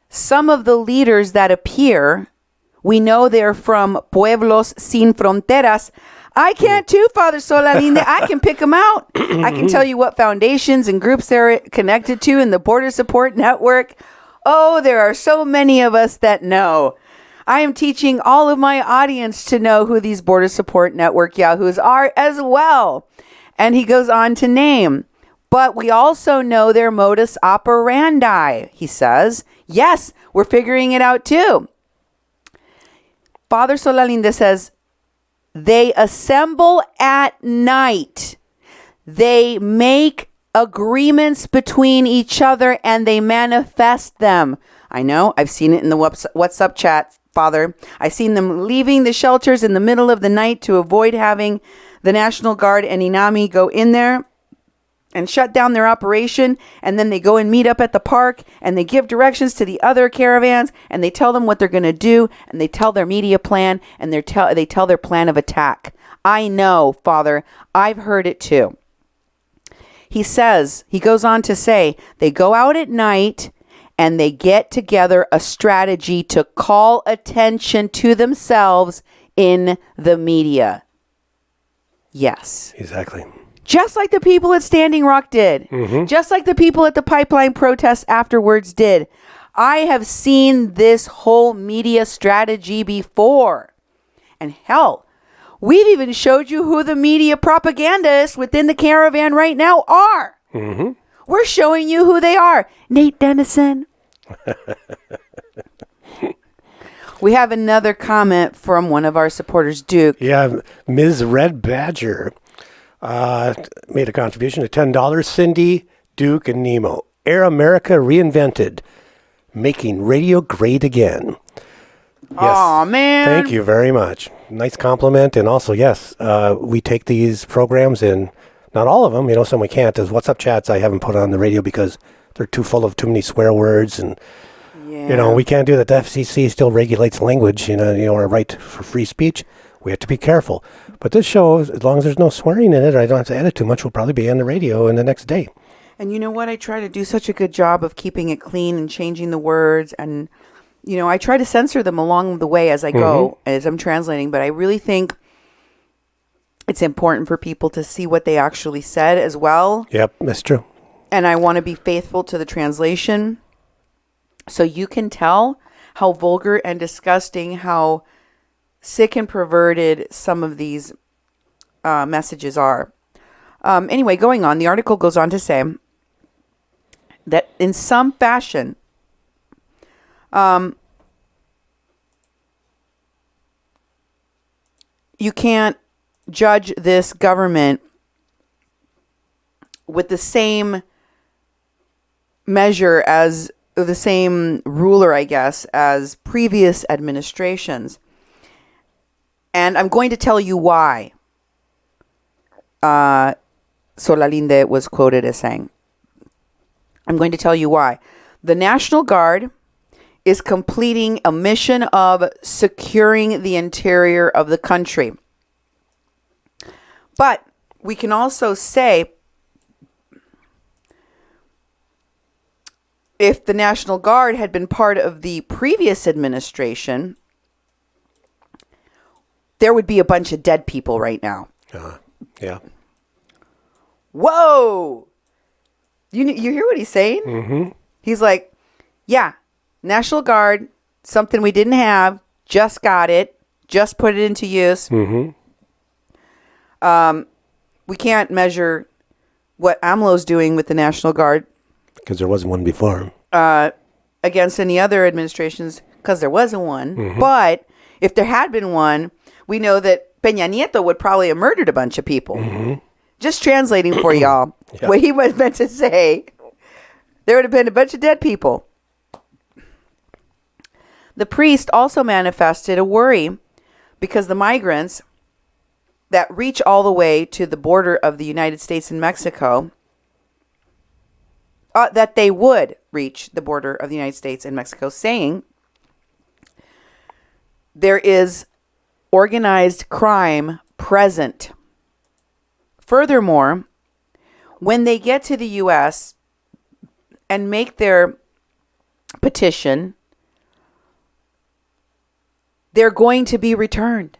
some of the leaders that appear. We know they're from Pueblos Sin Fronteras. I can too, Father Solalinde. I can pick them out. I can tell you what foundations and groups they're connected to in the Border Support Network. Oh, there are so many of us that know. I am teaching all of my audience to know who these Border Support Network yahoos are as well. And he goes on to name, but we also know their modus operandi, he says. Yes, we're figuring it out too. Father Solalinde says, they assemble at night. They make agreements between each other and they manifest them. I know. I've seen it in the WhatsApp chat, Father. I've seen them leaving the shelters in the middle of the night to avoid having the National Guard and INAMI go in there and shut down their operation, and then they go and meet up at the park and they give directions to the other caravans and they tell them what they're going to do, and they tell their media plan, and they tell their plan of attack. I know, Father. I've heard it too. He goes on to say, they go out at night and they get together a strategy to call attention to themselves in the media. Yes. Exactly. Just like the people at Standing Rock did. Just like the people at the pipeline protests afterwards did. I have seen this whole media strategy before. And hell, we've even showed you who the media propagandists within the Caravan right now are. We're showing you who they are. Nate Dennison. We have another comment from one of our supporters, Duke. Yeah, Ms. Red Badger made a contribution of $10. Cindy, Duke, and Nemo. Air America reinvented, making radio great again. Yes. Aw, man. Thank you very much. Nice compliment. And also, yes, we take these programs in, not all of them, some we can't. There's WhatsApp chats I haven't put on the radio because they're too full of too many swear words. And, we can't do that. The FCC still regulates language, our right for free speech. We have to be careful. But this show, as long as there's no swearing in it, or I don't have to edit too much, will probably be on the radio in the next day. And you know what? I try to do such a good job of keeping it clean and changing the words. And, I try to censor them along the way as I go, as I'm translating. But I really think it's important for people to see what they actually said as well. Yep, that's true. And I want to be faithful to the translation. So you can tell how vulgar and disgusting, how sick and perverted some of these messages are. Anyway, going on, the article goes on to say that in some fashion, you can't judge this government with the same measure as the same ruler, I guess, as previous administrations. And I'm going to tell you why. Solalinde was quoted as saying, I'm going to tell you why. The National Guard is completing a mission of securing the interior of the country. But we can also say, if the National Guard had been part of the previous administration, there would be a bunch of dead people right now. Yeah. Whoa! You hear what he's saying? Mm-hmm. He's like, yeah, National Guard, something we didn't have, just got it, just put it into use. Mm-hmm. We can't measure what AMLO's doing with the National Guard because there wasn't one before. Against any other administrations, because there wasn't one. Mm-hmm. But if there had been one, we know that Peña Nieto would probably have murdered a bunch of people. Mm-hmm. Just translating for y'all what he was meant to say. There would have been a bunch of dead people. The priest also manifested a worry because the migrants that reach all the way to the border of the United States and Mexico, that they would reach the border of the United States and Mexico, saying there is organized crime present. Furthermore, when they get to the U.S. and make their petition, they're going to be returned.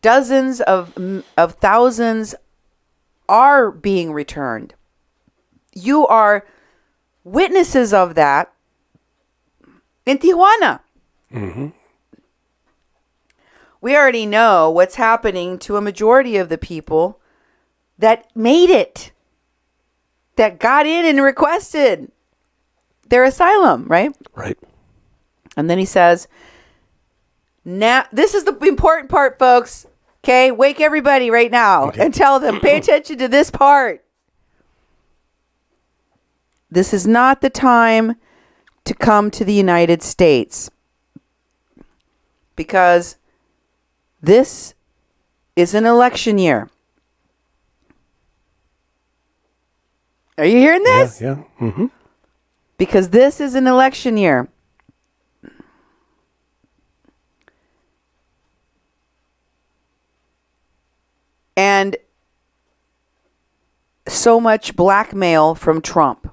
Dozens of thousands are being returned. You are witnesses of that in Tijuana. Mm-hmm. We already know what's happening to a majority of the people that made it, that got in and requested their asylum, right? Right. And then he says, now, this is the important part, folks. Okay, wake everybody right now and tell them, pay attention to this part. This is not the time to come to the United States because this is an election year. Are you hearing this? Yeah. Mm-hmm. Because this is an election year. And so much blackmail from Trump.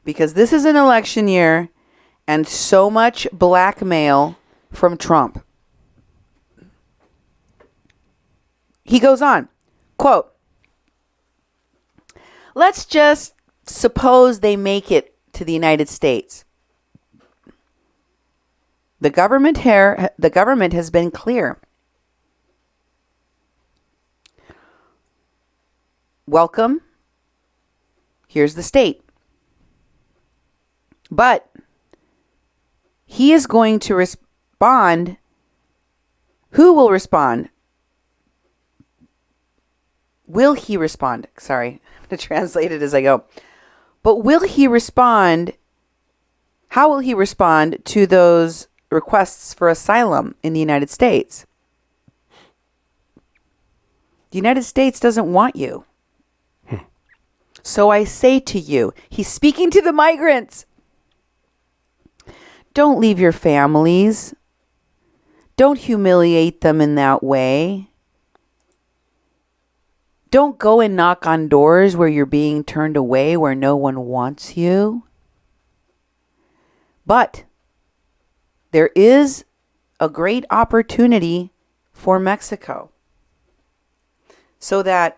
because this is an election year and so much blackmail from Trump. He goes on, quote, let's just suppose they make it to the United States. The government has been clear. Welcome. Here's the state. But he is going to respond. Who will respond? Will he respond? Sorry, I'm going to translate it as I go. But will he respond? How will he respond to those requests for asylum in the United States? The United States doesn't want you. So I say to you, he's speaking to the migrants. Don't leave your families. Don't humiliate them in that way. Don't go and knock on doors where you're being turned away, where no one wants you. But there is a great opportunity for Mexico so that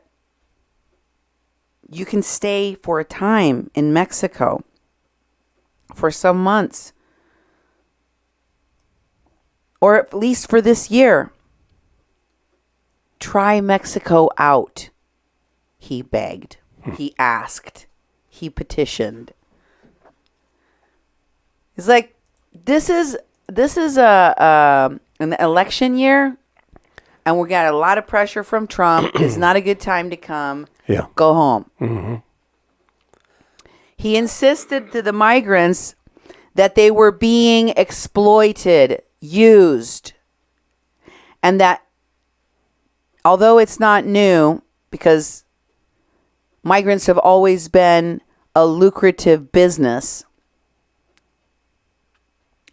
you can stay for a time in Mexico for some months, or at least for this year. Try Mexico out. He begged. He asked. He petitioned. It's like, this is an election year, and we got a lot of pressure from Trump. It's not a good time to come. Yeah. Go home. Mm-hmm. He insisted to the migrants that they were being exploited, used, and that although it's not new, because migrants have always been a lucrative business,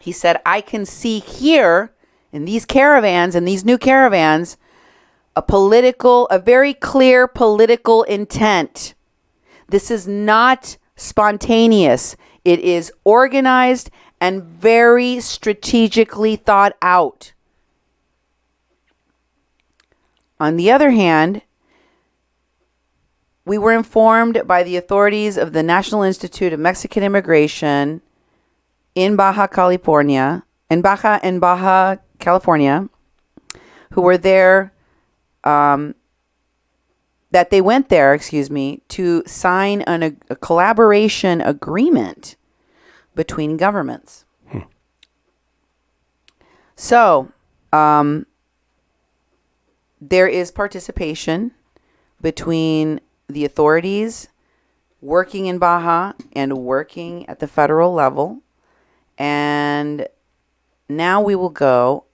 he said, I can see here in these caravans, in these new caravans, a very clear political intent. This is not spontaneous. It is organized and very strategically thought out. On the other hand, we were informed by the authorities of the National Institute of Mexican Immigration in Baja California, who were there, that they went there, to sign a collaboration agreement between governments. So, there is participation between the authorities working in Baja and working at the federal level. And now we will go,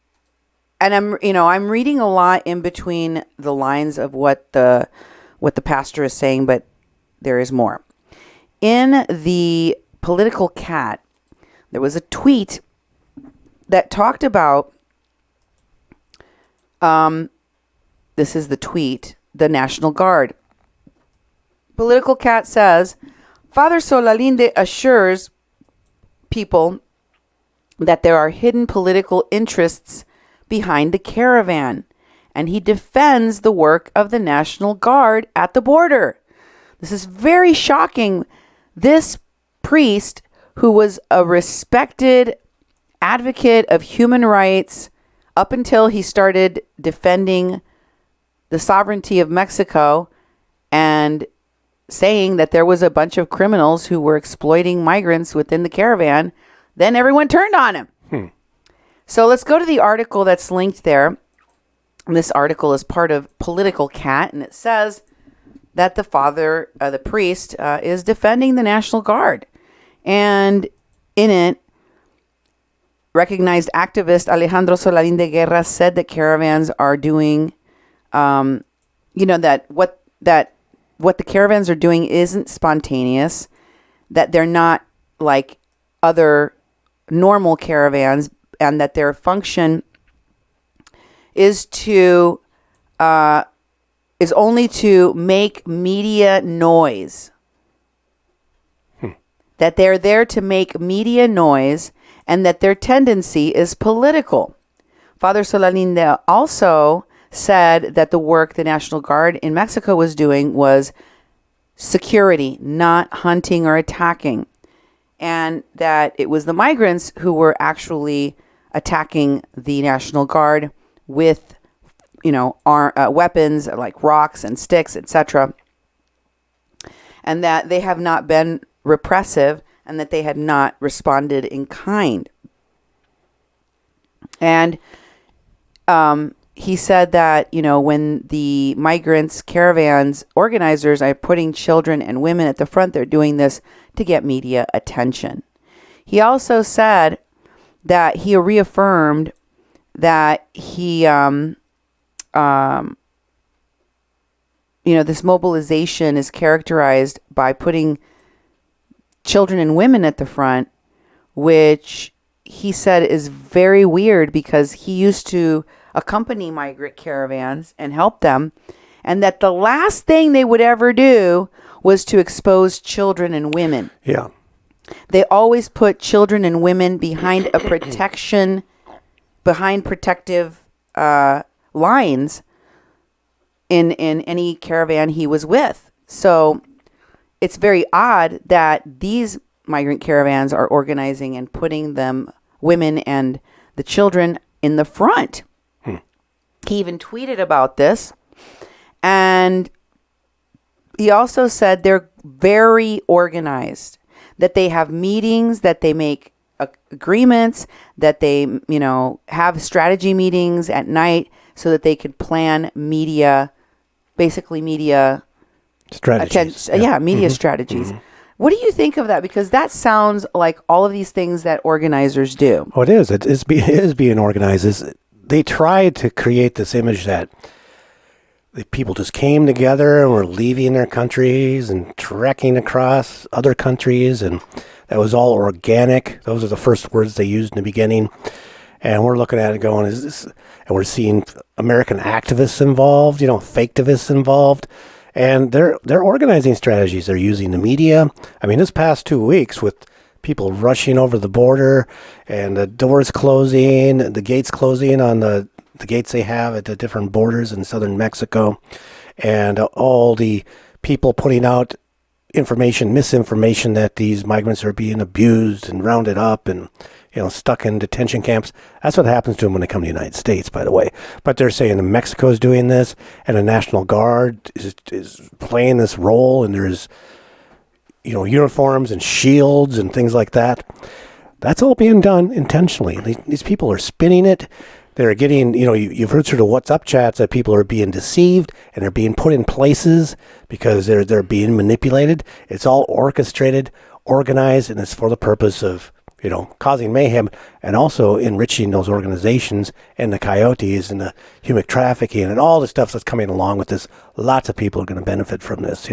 and I'm reading a lot in between the lines of what the pastor is saying, but there is more. In the Political Cat, there was a tweet that talked about, this is the tweet, the National Guard. Political Cat says, Father Solalinde assures people that there are hidden political interests behind the caravan, and he defends the work of the National Guard at the border. This is very shocking. This priest, who was a respected advocate of human rights up until he started defending the sovereignty of Mexico and saying that there was a bunch of criminals who were exploiting migrants within the caravan, then everyone turned on him. So let's go to the article that's linked there. And this article is part of Political Cat, and it says that the priest, is defending the National Guard. And in it, recognized activist Alejandro Solalinde Guerra said that caravans are doing, that what the caravans are doing isn't spontaneous, that they're not like other normal caravans, and that their function is only to make media noise. that they're there to make media noise, and that their tendency is political. Father Solalinde also said that the work the National Guard in Mexico was doing was security, not hunting or attacking, and that it was the migrants who were actually attacking the National Guard with, weapons like rocks and sticks, etc., and that they have not been repressive and that they had not responded in kind. And he said that, when the migrants, caravans organizers are putting children and women at the front, they're doing this to get media attention. He also said that he reaffirmed that this mobilization is characterized by putting children and women at the front, which he said is very weird because he used to accompany migrant caravans and help them, and that the last thing they would ever do was to expose children and women. Yeah. They always put children and women behind protective lines in any caravan he was with. So it's very odd that these migrant caravans are organizing and putting them, women and the children, in the front. He even tweeted about this. And he also said they're very organized, that they have meetings, that they make agreements, that they, have strategy meetings at night so that they could plan media strategies. Media strategies. Mm-hmm. What do you think of that? Because that sounds like all of these things that organizers do. Oh, it is. It is being organized. They tried to create this image that the people just came together and were leaving their countries and trekking across other countries, and that was all organic. Those are the first words they used in the beginning. And we're looking at it going, is this? And we're seeing American activists involved, faketivists involved. And they're organizing strategies. They're using the media. I mean, this past 2 weeks with people rushing over the border and the doors closing, the gates closing on the gates they have at the different borders in southern Mexico, and all the people putting out misinformation that these migrants are being abused and rounded up and stuck in detention camps. That's what happens to them when they come to the United States, by the way. But they're saying that Mexico is doing this, and the National Guard is playing this role, and there's uniforms and shields and things like that. That's all being done intentionally. These people are spinning it. They're getting, you've heard sort of WhatsApp chats that people are being deceived and they're being put in places because they're being manipulated. It's all orchestrated, organized, and it's for the purpose of, causing mayhem and also enriching those organizations and the coyotes and the human trafficking and all the stuff that's coming along with this. Lots of people are going to benefit from this,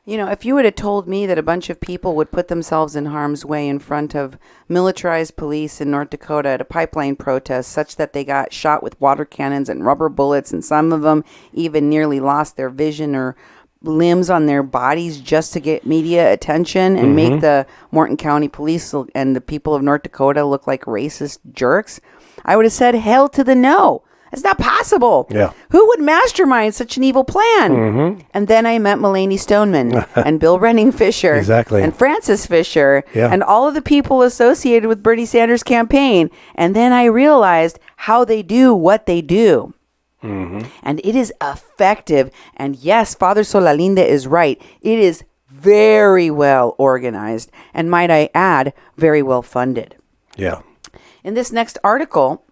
If you would have told me that a bunch of people would put themselves in harm's way in front of militarized police in North Dakota at a pipeline protest such that they got shot with water cannons and rubber bullets, and some of them even nearly lost their vision or limbs on their bodies just to get media attention and make the Morton County Police and the people of North Dakota look like racist jerks, I would have said hell to the no. It's not possible. Yeah. Who would mastermind such an evil plan? And then I met Mulaney Stoneman and Bill Renning Fisher. Exactly. And Francis Fisher. Yeah. And all of the people associated with Bernie Sanders' campaign. And then I realized how they do what they do. And it is effective. And yes, Father Solalinde is right. It is very well organized. And might I add, very well funded. Yeah. In this next article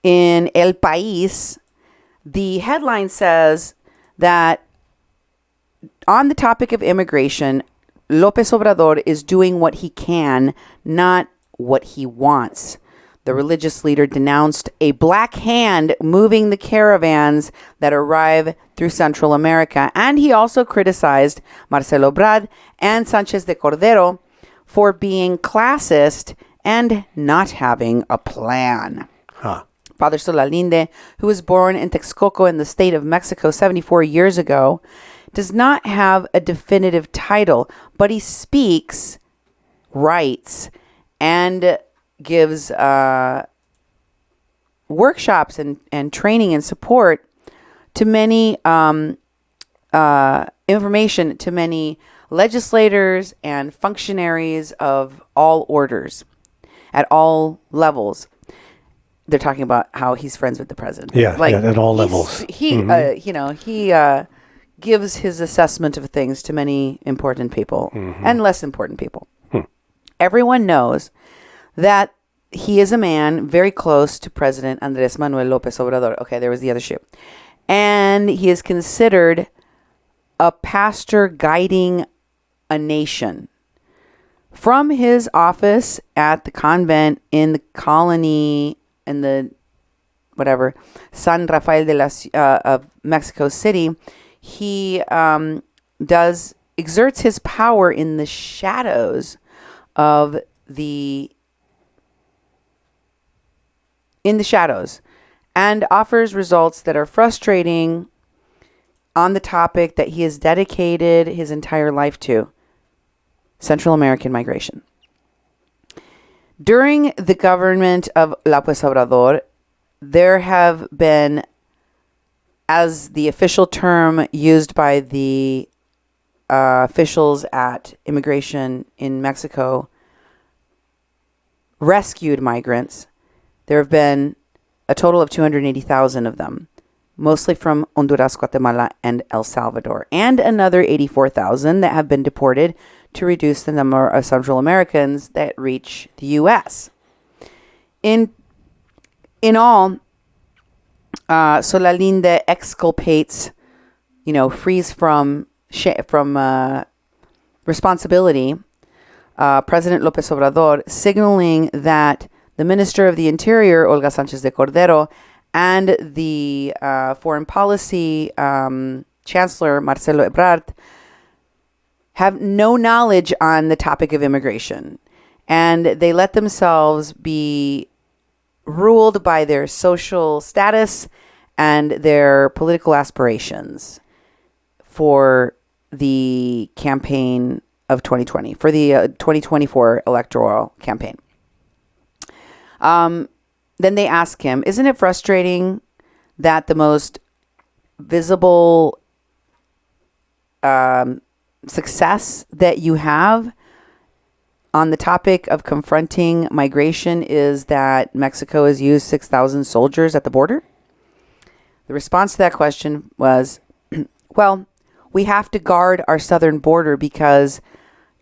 in El País, the headline says that on the topic of immigration, Lopez Obrador is doing what he can, not what he wants. The religious leader denounced a black hand moving the caravans that arrive through Central America. And he also criticized Marcelo Ebrard and Sanchez de Cordero for being classist and not having a plan. Father Solalinde, who was born in Texcoco in the state of Mexico 74 years ago, does not have a definitive title, but he speaks, writes, and gives workshops and training and support to many information to many legislators and functionaries of all orders at all levels. They're talking about how he's friends with the president. Yeah, at all levels. He gives his assessment of things to many important people and less important people. Everyone knows that he is a man very close to President Andres Manuel Lopez Obrador. Okay, there was the other shoe. And he is considered a pastor guiding a nation. From his office at the convent in the colony in the San Rafael of Mexico City, he exerts his power in the shadows of and offers results that are frustrating on the topic that he has dedicated his entire life to, Central American migration. During the government of Lopez Obrador, there have been, as the official term used by the officials at immigration in Mexico, rescued migrants. There have been a total of 280,000 of them, mostly from Honduras, Guatemala, and El Salvador, and another 84,000 that have been deported to reduce the number of Central Americans that reach the U.S. In all, Solalinde exculpates, frees from responsibility President Lopez Obrador, signaling that the Minister of the Interior, Olga Sanchez de Cordero, and the Foreign Policy Chancellor, Marcelo Ebrard, have no knowledge on the topic of immigration. And they let themselves be ruled by their social status and their political aspirations for the campaign of 2020, for the 2024 electoral campaign. Then they ask him, isn't it frustrating that the most visible success that you have on the topic of confronting migration is that Mexico has used 6,000 soldiers at the border? The response to that question was, well, we have to guard our southern border because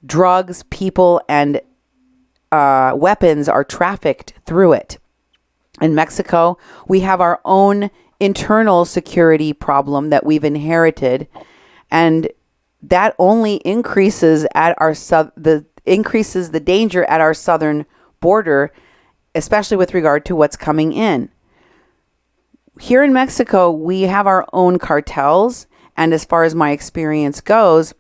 drugs, people, and weapons are trafficked through it. In Mexico, we have our own internal security problem that we've inherited, and that only increases the danger at our southern border, especially with regard to what's coming in. Here in Mexico, we have our own cartels, and as far as my experience goes,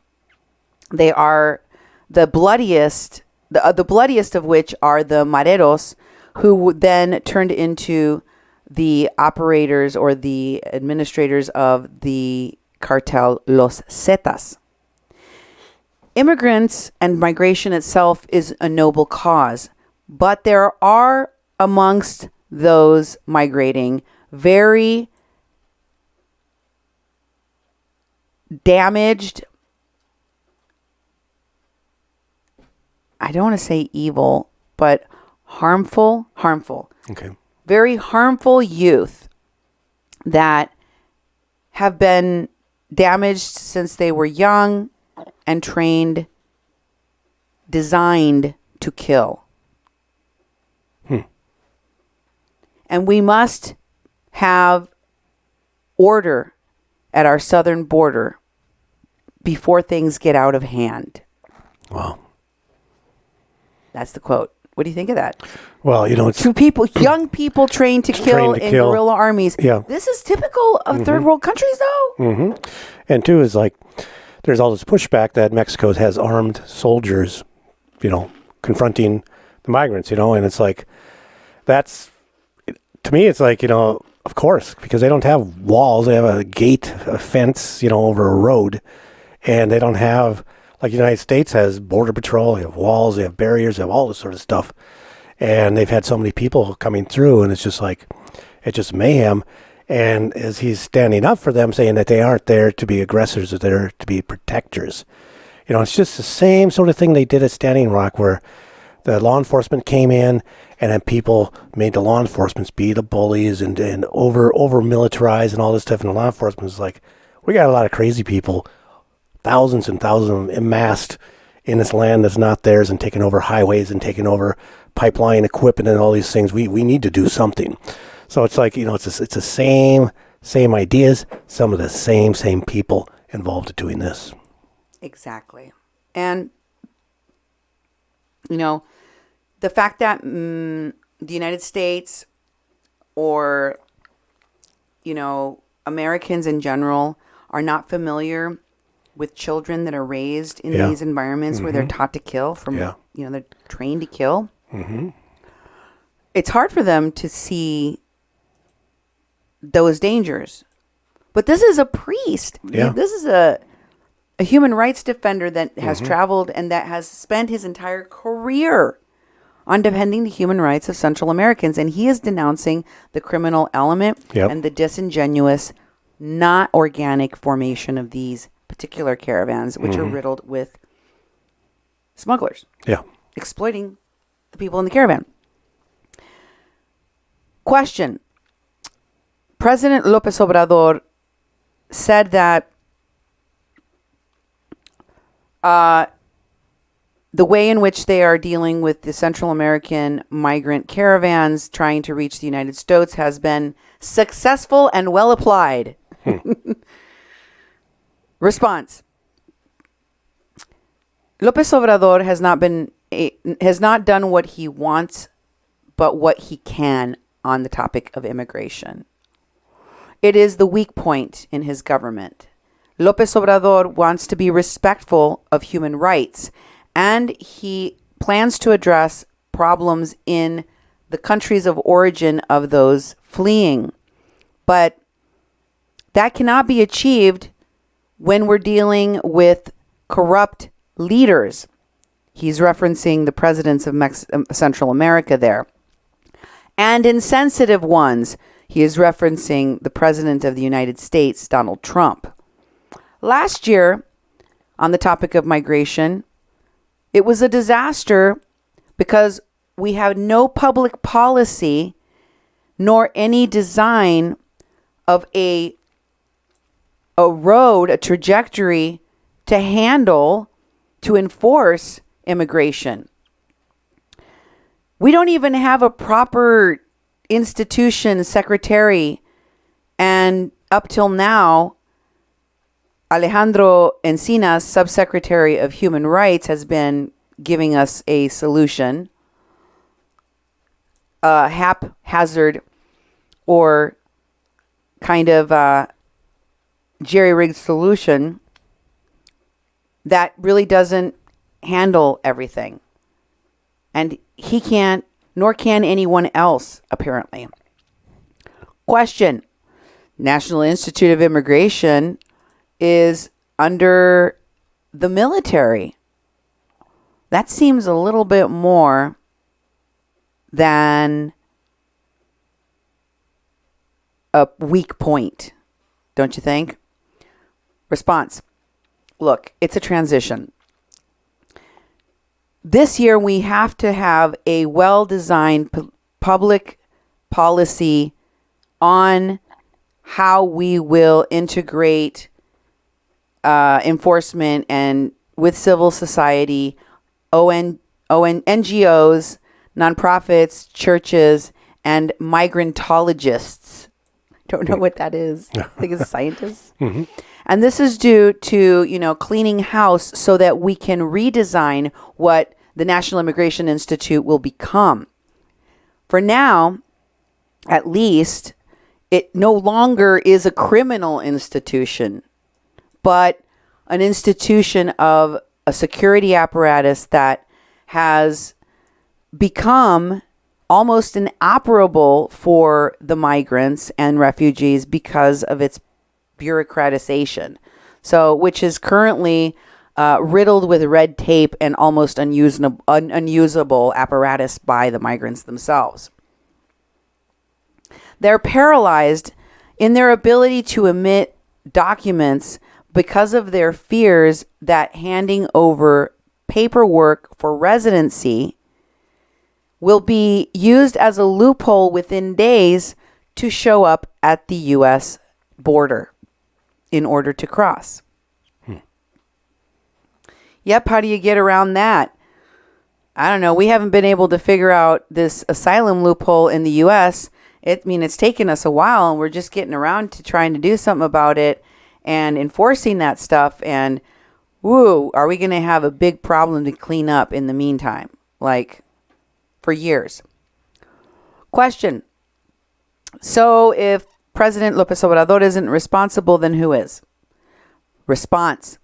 they are the bloodiest of which are the mareros, who then turned into the operators or the administrators of the cartel Los Zetas. Immigrants and migration itself is a noble cause, but there are amongst those migrating very damaged, I don't want to say evil, but harmful, okay, very harmful youth that have been damaged since they were young and designed to kill. And we must have order at our southern border before things get out of hand. Wow. That's the quote. What do you think of that? Well, it's young people trained to kill in guerrilla armies. Yeah. This is typical of third world countries, though. Mm-hmm. And two is like, there's all this pushback that Mexico has armed soldiers, confronting the migrants, and it's like, to me, it's like, Of course, because they don't have walls. They have a gate, a fence, over a road. And they don't have, like the United States has border patrol, they have walls, they have barriers, they have all this sort of stuff. And they've had so many people coming through, and it's just mayhem. And as he's standing up for them, saying that they aren't there to be aggressors, they're there to be protectors. It's just the same sort of thing they did at Standing Rock, where the law enforcement came in, and then people made the law enforcement be the bullies and over militarized and all this stuff. And the law enforcement was like, we got a lot of crazy people, thousands and thousands of them amassed in this land that's not theirs, and taking over highways and taking over pipeline equipment and all these things. We need to do something. So it's like, it's the same ideas, some of the same people involved in doing this. Exactly. And, the fact that the United States or, Americans in general are not familiar with children that are raised in these environments where they're taught to kill they're trained to kill. Mm-hmm. It's hard for them to see those dangers. But this is a priest. Yeah. This is a human rights defender that has traveled and that has spent his entire career on defending the human rights of Central Americans. And he is denouncing the criminal element and the disingenuous, not organic formation of these particular caravans, which are riddled with smugglers. Yeah. Exploiting the people in the caravan. Question. President Lopez Obrador said that the way in which they are dealing with the Central American migrant caravans trying to reach the United States has been successful and well applied. Response. Lopez Obrador has not done what he wants, but what he can on the topic of immigration. It is the weak point in his government. Lopez Obrador wants to be respectful of human rights, and he plans to address problems in the countries of origin of those fleeing. But that cannot be achieved when we're dealing with corrupt leaders. He's referencing the presidents of Central America there. And insensitive ones. He is referencing the president of the United States, Donald Trump. Last year, on the topic of migration, it was a disaster because we had no public policy nor any design of a road, a trajectory to enforce immigration. We don't even have a proper institution secretary, and up till now, Alejandro Encinas, Subsecretary of Human Rights, has been giving us a solution, a haphazard or kind of jerry-rigged solution that really doesn't handle everything. And he can't, nor can anyone else, apparently. Question. National Institute of Immigration is under the military. That seems a little bit more than a weak point, don't you think? Response. Look, it's a transition. This year, we have to have a well-designed public policy on how we will integrate enforcement and with civil society, NGOs, nonprofits, churches, and migrantologists. Don't know what that is. I think it's scientists. Mm-hmm. And this is due to, cleaning house so that we can redesign what the National Immigration Institute will become. For now, at least, it no longer is a criminal institution, but an institution of a security apparatus that has become almost inoperable for the migrants and refugees because of its bureaucratization. So, which is currently riddled with red tape and almost unusable apparatus by the migrants themselves. They're paralyzed in their ability to emit documents because of their fears that handing over paperwork for residency will be used as a loophole within days to show up at the U.S. border in order to cross. Yep, how do you get around that? I don't know. We haven't been able to figure out this asylum loophole in the U.S. It's taken us a while, and we're just getting around to trying to do something about it and enforcing that stuff. And, woo, are we going to have a big problem to clean up in the meantime? Like, for years. Question. So, if President Lopez Obrador isn't responsible, then who is? Response.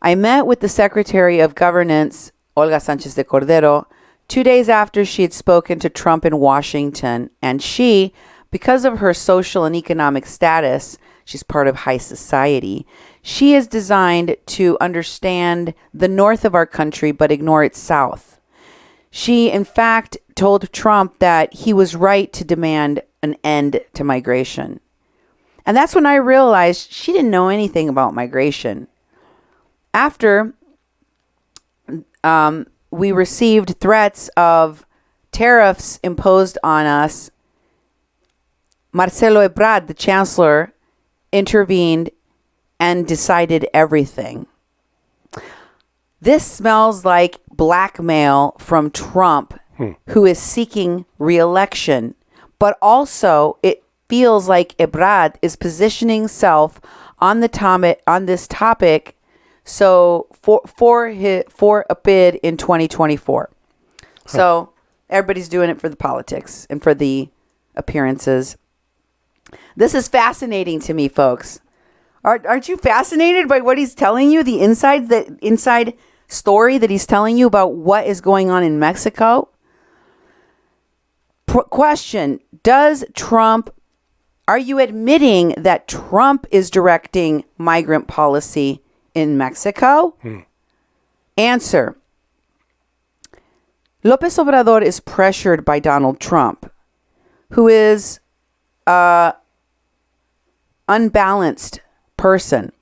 I met with the Secretary of Governance, Olga Sanchez de Cordero, 2 days after she had spoken to Trump in Washington, and she, because of her social and economic status, she's part of high society, she is designed to understand the north of our country but ignore its south. She, in fact, told Trump that he was right to demand an end to migration. And that's when I realized she didn't know anything about migration. After we received threats of tariffs imposed on us, Marcelo Ebrard, the chancellor, intervened and decided everything. This smells like blackmail from Trump, who is seeking re-election. But also, it feels like Ebrard is positioning himself on this topic. So for a bid in 2024. So everybody's doing it for the politics and for the appearances. This is fascinating to me, folks. Aren't you fascinated by what he's telling you? The inside story that he's telling you about what is going on in Mexico? Question. Are you admitting that Trump is directing migrant policy in Mexico? Answer. Lopez Obrador is pressured by Donald Trump, who is an unbalanced person.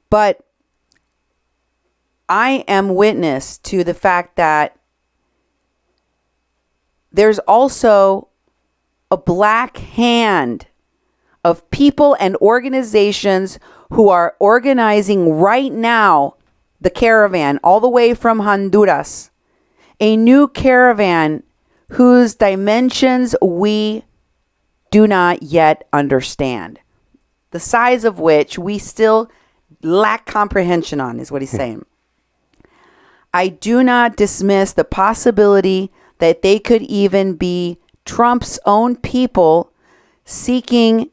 But I am witness to the fact that there's also a black hand of people and organizations who are organizing right now the Caravan all the way from Honduras, a new caravan whose dimensions we do not yet understand, the size of which we still lack comprehension on, is what he's saying. I do not dismiss the possibility that they could even be Trump's own people seeking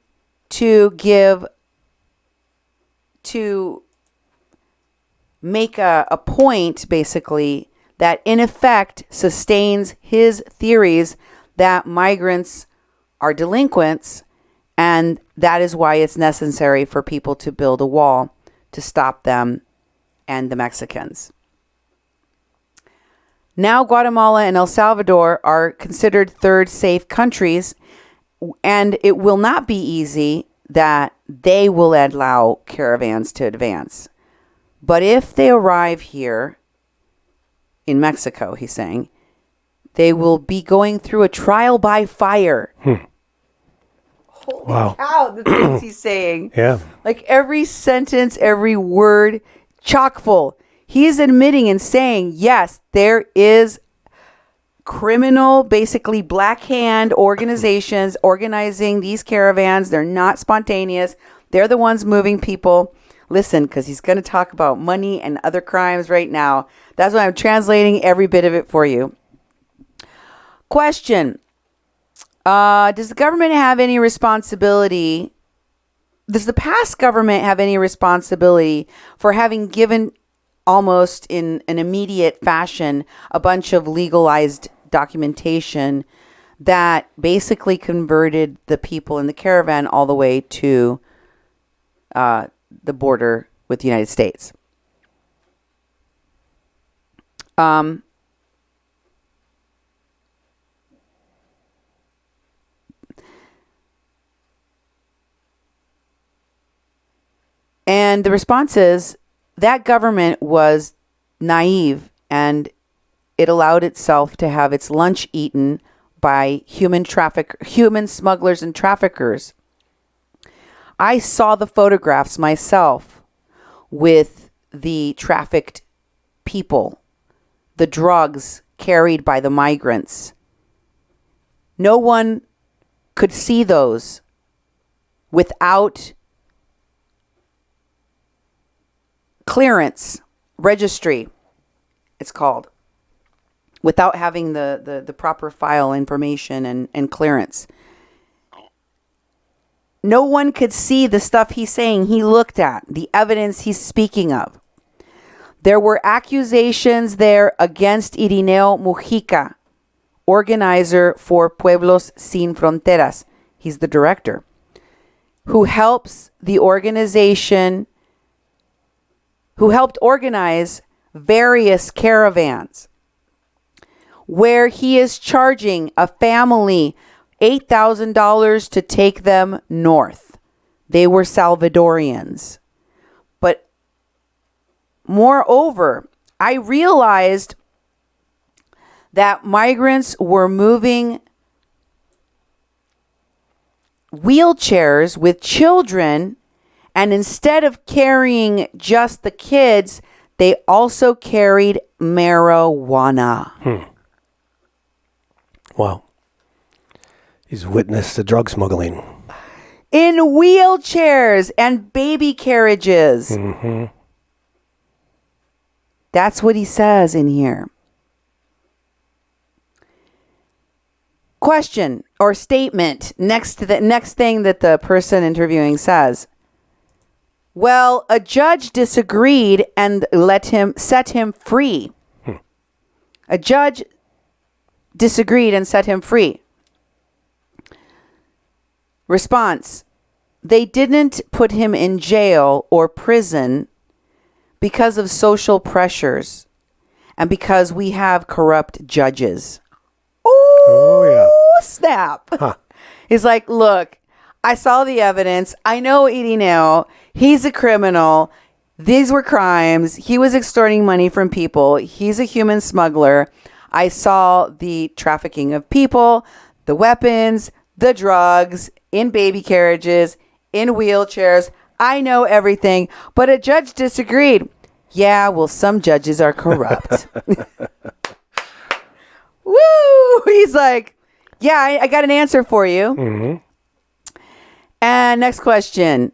to make a point, basically, that in effect sustains his theories that migrants are delinquents, and that is why it's necessary for people to build a wall to stop them and the Mexicans. Now Guatemala and El Salvador are considered third safe countries, and it will not be easy that they will allow caravans to advance. But if they arrive here in Mexico, he's saying, they will be going through a trial by fire. Holy cow, the things he's saying. Yeah. Like every sentence, every word, chock full. He's admitting and saying, yes, there is criminal, basically black hand organizations organizing these caravans. They're not spontaneous. They're the ones moving people. Listen, because he's going to talk about money and other crimes right now. That's why I'm translating every bit of it for you. Question. Does the government have any responsibility? Does the past government have any responsibility for having given almost in an immediate fashion a bunch of legalized documentation that basically converted the people in the caravan all the way to the border with the United States. And the response is that government was naive, and it allowed itself to have its lunch eaten by human smugglers and traffickers. I saw the photographs myself with the trafficked people, the drugs carried by the migrants. No one could see those without clearance, registry, it's called, without having the proper file information and clearance. No one could see the stuff he's saying he looked at, the evidence he's speaking of. There were accusations there against Irineo Mujica, organizer for Pueblos Sin Fronteras. He's the director, who helps the organization, who helped organize various caravans, where he is charging a family $8,000 to take them north. They were Salvadorians. But moreover, I realized that migrants were moving wheelchairs with children, and instead of carrying just the kids, they also carried marijuana. Wow. He's witnessed the drug smuggling. In wheelchairs and baby carriages. Mm-hmm. That's what he says in here. Question or statement next to the next thing that the person interviewing says. Well, a judge disagreed and set him free. A judge disagreed and set him free. Response: they didn't put him in jail or prison because of social pressures and because we have corrupt judges. Oh yeah. Snap. Huh. He's like, look, I saw the evidence. I know Irineo. He's a criminal. These were crimes. He was extorting money from people. He's a human smuggler. I saw the trafficking of people, the weapons, the drugs, in baby carriages, in wheelchairs. I know everything, but a judge disagreed. Yeah, well, some judges are corrupt. Woo! He's like, yeah, I got an answer for you. Mm-hmm. And next question.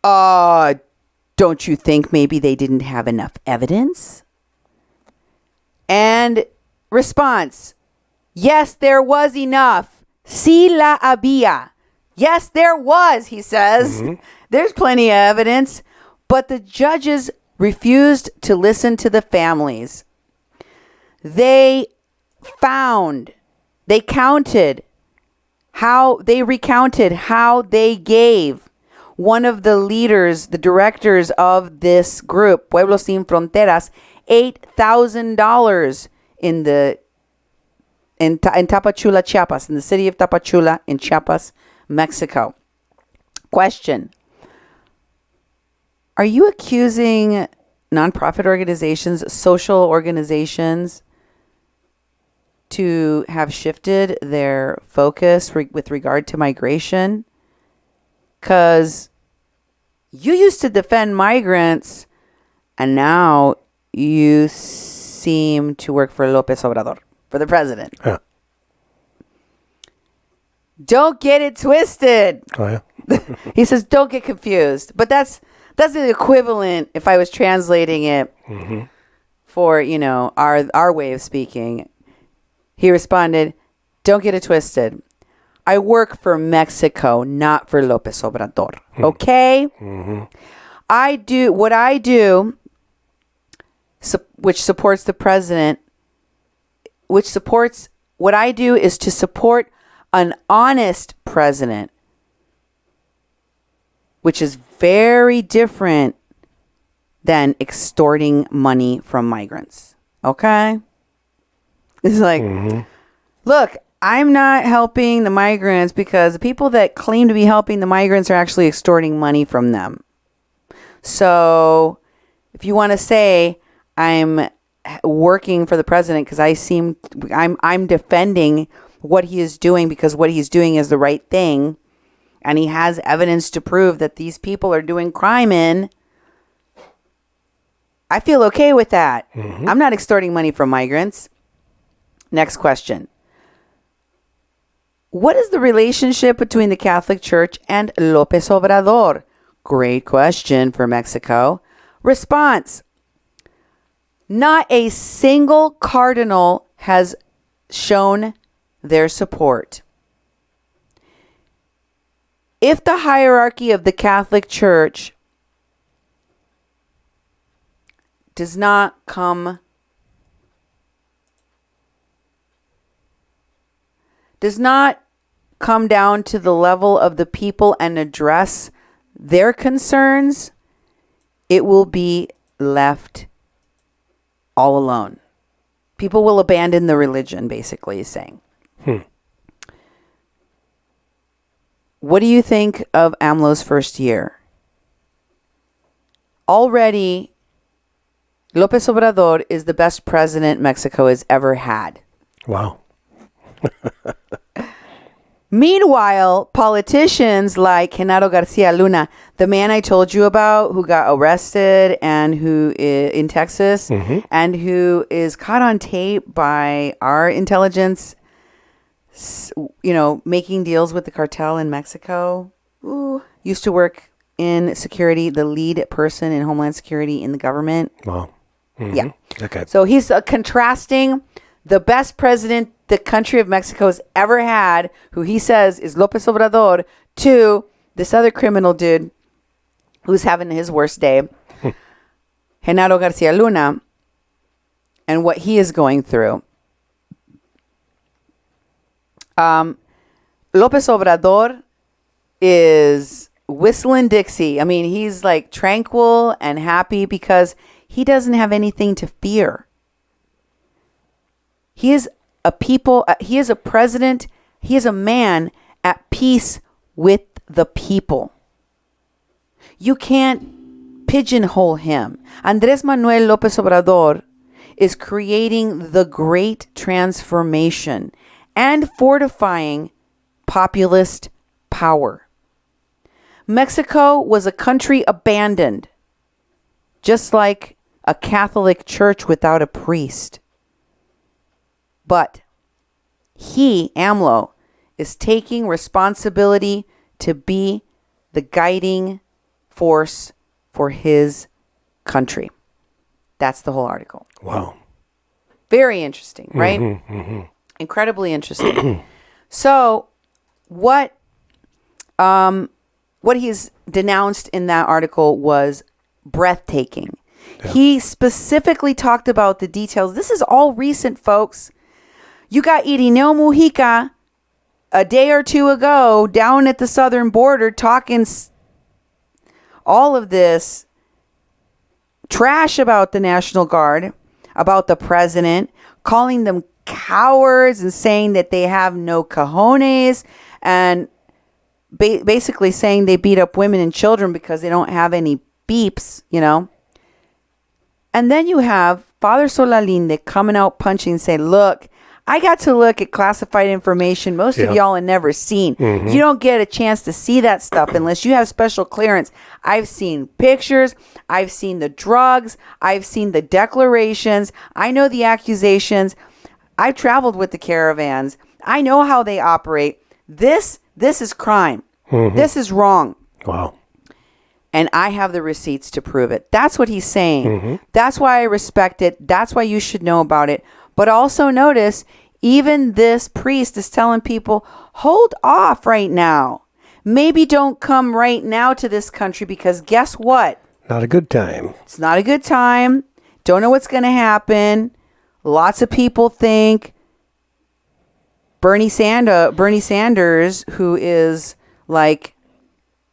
Don't you think maybe they didn't have enough evidence? And response: yes, there was enough. Sí la había. Yes, there was, he says. Mm-hmm. There's plenty of evidence. But the judges refused to listen to the families. They recounted how they gave one of the leaders, the directors of this group, Pueblos Sin Fronteras, $8,000 in Tapachula, Chiapas, in the city of Tapachula in Chiapas, Mexico. Question: are you accusing nonprofit organizations, social organizations, to have shifted their focus with regard to migration? Because you used to defend migrants, and now you seem to work for Lopez Obrador, for the president. Yeah. Don't get it twisted. Oh, yeah. He says, don't get confused. But that's the equivalent if I was translating it for, our way of speaking. He responded, don't get it twisted. I work for Mexico, not for Lopez Obrador. Okay? Mm-hmm. I do what I do, which supports the president, which supports what I do is to support an honest president, which is very different than extorting money from migrants. Okay? It's like, look, I'm not helping the migrants because the people that claim to be helping the migrants are actually extorting money from them. So if you want to say I'm working for the president because I'm defending what he is doing because what he's doing is the right thing, and he has evidence to prove that these people are doing crime I feel okay with that. I'm not extorting money from migrants. Next question. What is the relationship between the Catholic Church and Lopez Obrador? Great question for Mexico. Response. Not a single cardinal has shown their support. If the hierarchy of the Catholic Church does not come down to the level of the people and address their concerns, it will be left all alone. People will abandon the religion, basically, is saying. What do you think of AMLO's first year? Already, Lopez Obrador is the best president Mexico has ever had. Wow. Meanwhile, politicians like Genaro Garcia Luna, the man I told you about who got arrested and who in Texas and who is caught on tape by our intelligence, making deals with the cartel in Mexico. Used to work in security, the lead person in Homeland Security in the government. Wow. Yeah. Okay. So he's contrasting the best president the country of Mexico has ever had, who he says is Lopez Obrador, to this other criminal dude who's having his worst day, Genaro Garcia Luna, and what he is going through. Lopez Obrador is whistling Dixie. I mean, he's like tranquil and happy because he doesn't have anything to fear. He is he is a president, he is a man at peace with the people. You can't pigeonhole him. Andres Manuel Lopez Obrador is creating the great transformation and fortifying populist power. Mexico was a country abandoned, just like a Catholic church without a priest. But he, AMLO, is taking responsibility to be the guiding force for his country. That's the whole article. Wow. Very interesting, right? Incredibly interesting. So what he's denounced in that article was breathtaking. Yeah. He specifically talked about the details. This is all recent, folks. You got Irineo Mujica a day or two ago down at the southern border talking all of this trash about the National Guard, about the president, calling them cowards and saying that they have no cojones, and basically saying they beat up women and children because they don't have any beeps, And then you have Father Solalinde coming out punching and saying, look, I got to look at classified information most of y'all have never seen. You don't get a chance to see that stuff unless you have special clearance. I've seen pictures. I've seen the drugs. I've seen the declarations. I know the accusations. I've traveled with the caravans. I know how they operate. This is crime. This is wrong. Wow. And I have the receipts to prove it. That's what he's saying. That's why I respect it. That's why you should know about it. But also notice, even this priest is telling people, hold off right now. Maybe don't come right now to this country because guess what? Not a good time. It's not a good time. Don't know what's going to happen. Lots of people think Bernie Sanders, who is like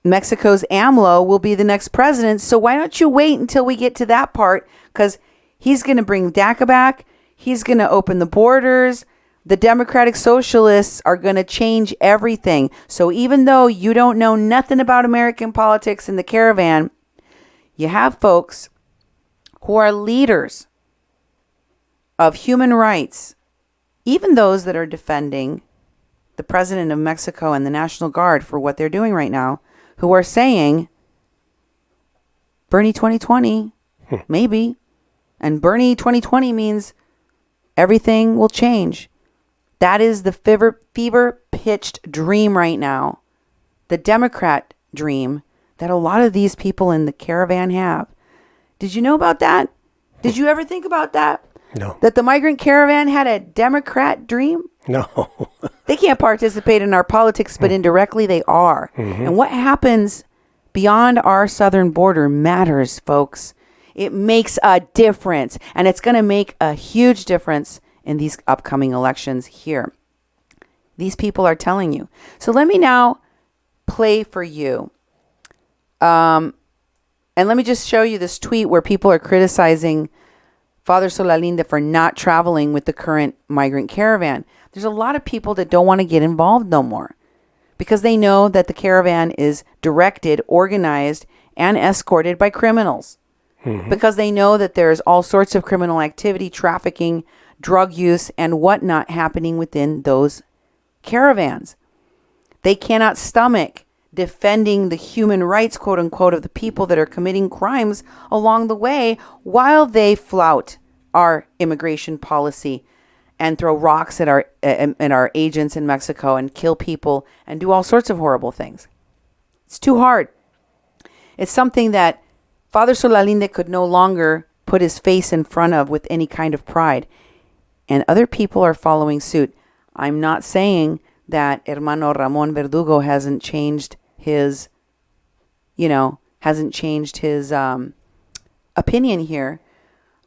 Mexico's AMLO, will be the next president. So why don't you wait until we get to that part? Because he's going to bring DACA back. He's going to open the borders. The Democratic Socialists are going to change everything. So even though you don't know nothing about American politics in the Caravan, you have folks who are leaders of human rights, even those that are defending the president of Mexico and the National Guard for what they're doing right now, who are saying Bernie 2020, maybe. And Bernie 2020 means everything will change. That is the fever-pitched dream right now. The Democrat dream that a lot of these people in the Caravan have. Did you know about that? Did you ever think about that? No. That the migrant caravan had a Democrat dream? No. They can't participate in our politics, but indirectly they are. And what happens beyond our southern border matters, folks. It makes a difference, and it's going to make a huge difference in these upcoming elections here. These people are telling you. So let me now play for you. And let me just show you this tweet where people are criticizing Father Solalinde for not traveling with the current migrant caravan. There's a lot of people that don't want to get involved no more because they know that the caravan is directed, organized, and escorted by criminals. Because they know that there's all sorts of criminal activity, trafficking, drug use, and whatnot happening within those caravans. They cannot stomach defending the human rights, quote unquote, of the people that are committing crimes along the way while they flout our immigration policy and throw rocks at our agents in Mexico and kill people and do all sorts of horrible things. It's too hard. It's something that Father Solalinde could no longer put his face in front of with any kind of pride. And other people are following suit. I'm not saying that Hermano Ramon Verdugo hasn't changed his, opinion here.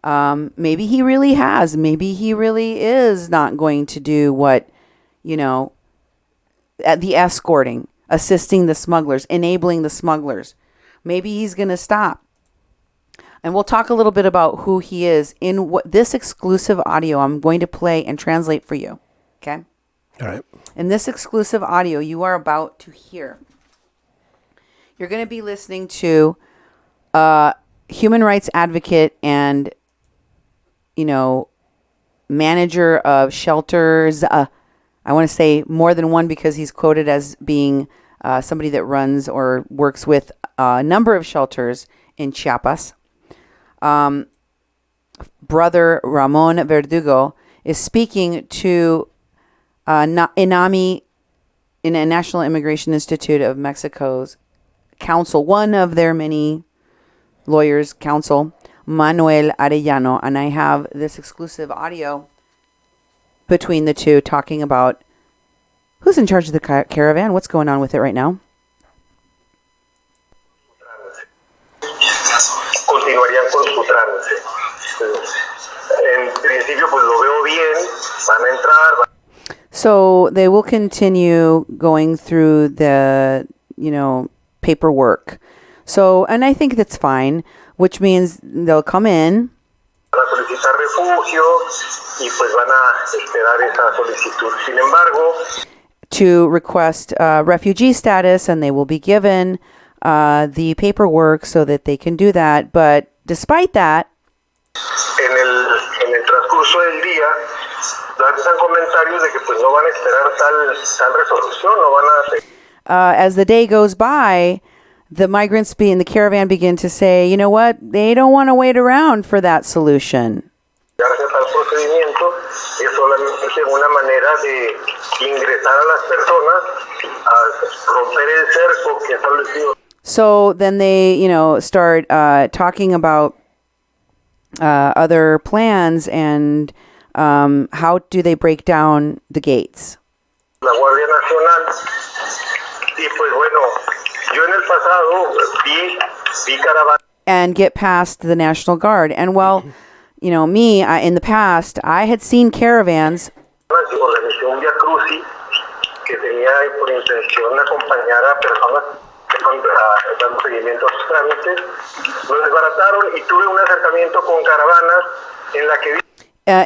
Maybe he really has. Maybe he really is not going to do what, the escorting, assisting the smugglers, enabling the smugglers. Maybe he's going to stop. And we'll talk a little bit about who he is in this exclusive audio I'm going to play and translate for you. Okay? All right. In this exclusive audio you are about to hear, you're going to be listening to a human rights advocate and, manager of shelters. I want to say more than one because he's quoted as being somebody that runs or works with a number of shelters in Chiapas. Brother Ramon Verdugo is speaking to INAMI, in a National Immigration Institute of Mexico's counsel, one of their many lawyers, counsel, Manuel Arellano, and I have this exclusive audio between the two talking about who's in charge of the caravan, what's going on with it right now. Continuarían con su trámite. En principio, pues lo veo bien, van a entrar. So they will continue going through the, paperwork. So, and I think that's fine, which means they'll come in. Van a solicitar refugio y pues van a esperar esa solicitud. Sin embargo, to request refugee status, and they will be given the paperwork so that they can do that. But despite that, en el transcurso del día lanzan comentarios de que pues no van a esperar tal resolución, no van a as the day goes by, the migrants in the caravan begin to say, you know what, they don't want to wait around for that solution. llegarse a tal procedimiento. Es solamente una manera de ingresar a las personas a romper el cerco que establecido. So then they, start talking about other plans and how do they break down the gates. La Guardia Nacional. Y pues bueno, yo en el pasado vi Caravan. And get past the National Guard. And well, me, in the past, I had seen caravans Organizó un via crucis que tenía por intención acompañar a personas que estaban dando seguimiento a sus trámites. Lo desbarataron y tuve un acercamiento con caravanas en la que vi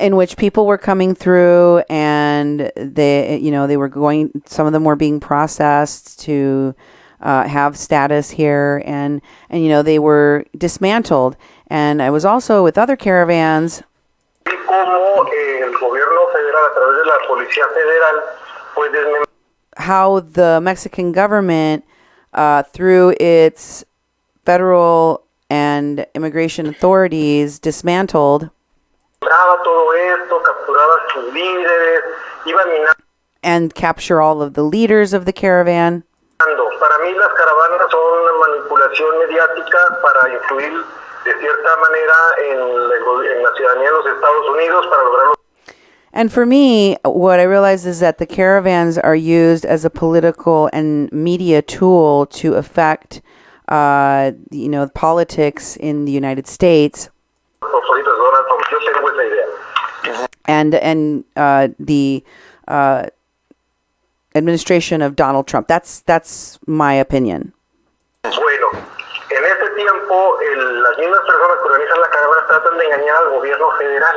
in which people were coming through, and they were going. Some of them were being processed to have status here, and they were dismantled. And I was also with other caravans. cómo el gobierno federal a través de la policía federal pues how the Mexican government, through its federal and immigration authorities, dismantled todo esto, capturaba a sus líderes, iba minando. And capture all of the leaders of the caravan. Para mí las caravanas son una manipulación mediática para influir de cierta manera en la ciudadanía de los Estados Unidos para lograrlo. And for me, what I realized is that the caravans are used as a political and media tool to affect, politics in the United States. And the administration of Donald Trump. That's my opinion. Bueno, en ese tiempo las mismas personas que organizan la caravana tratan de engañar al gobierno federal.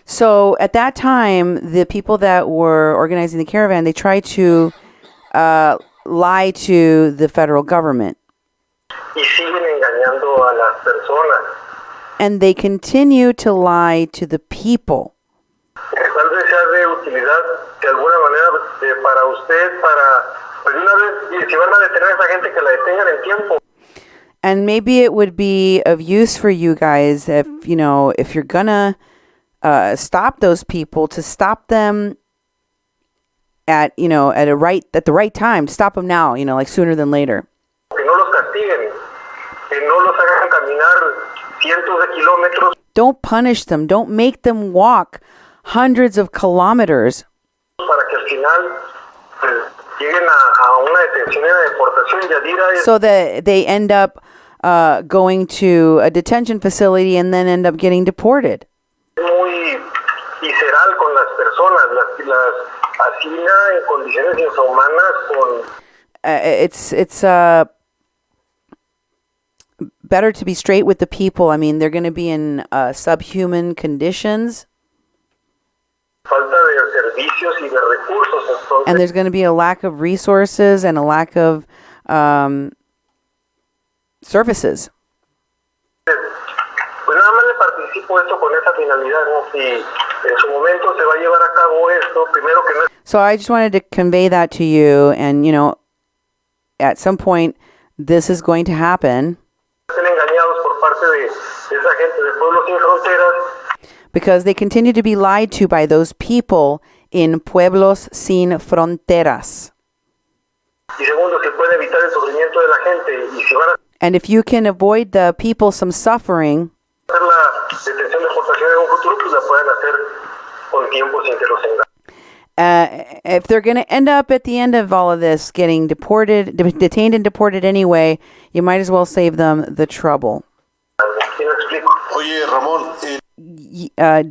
So at that time, the people that were organizing the caravan, they tried to lie to the federal government. Y siguen engañando a las personas. And they continue to lie to the people. Tal vez sea de utilidad de alguna manera para usted, pues una vez, si van a detener a esa gente, que la detengan en tiempo. And maybe it would be of use for you guys if you're gonna stop those people, to stop them at the right time, to stop them now, like sooner than later. Que no los castiguen, que no los hagan caminar cientos de kilómetros. Don't punish them. Don't make them walk hundreds of kilometers. Para que al final lleguen a una detención y una deportación. Yadira, so that they end up going to a detention facility and then end up getting deported. Muy visceral con las personas, las asesina en condiciones infrahumanas con. It's better to be straight with the people. I mean, they're going to be in subhuman conditions. Falta de servicios y de recursos, entonces. And there's going to be a lack of resources and a lack of services. Pues nada más le participo esto con esa finalidad, ¿no? Si en su momento se va a llevar a cabo esto, primero que no. So I just wanted to convey that to you, and at some point this is going to happen. Estén engañados por parte de esa gente de Pueblos Sin Fronteras. Because they continue to be lied to by those people in Pueblos Sin Fronteras. Y segundo, si puede evitar el sufrimiento de la gente y si van a. And if you can avoid the people some suffering, hacer la detención de deportación en un futuro, pues la pueden hacer con tiempo sin que los engañen. If they're going to end up at the end of all of this getting deported, detained and deported anyway, you might as well save them the trouble. ¿Sí me explico? Oye, Ramón.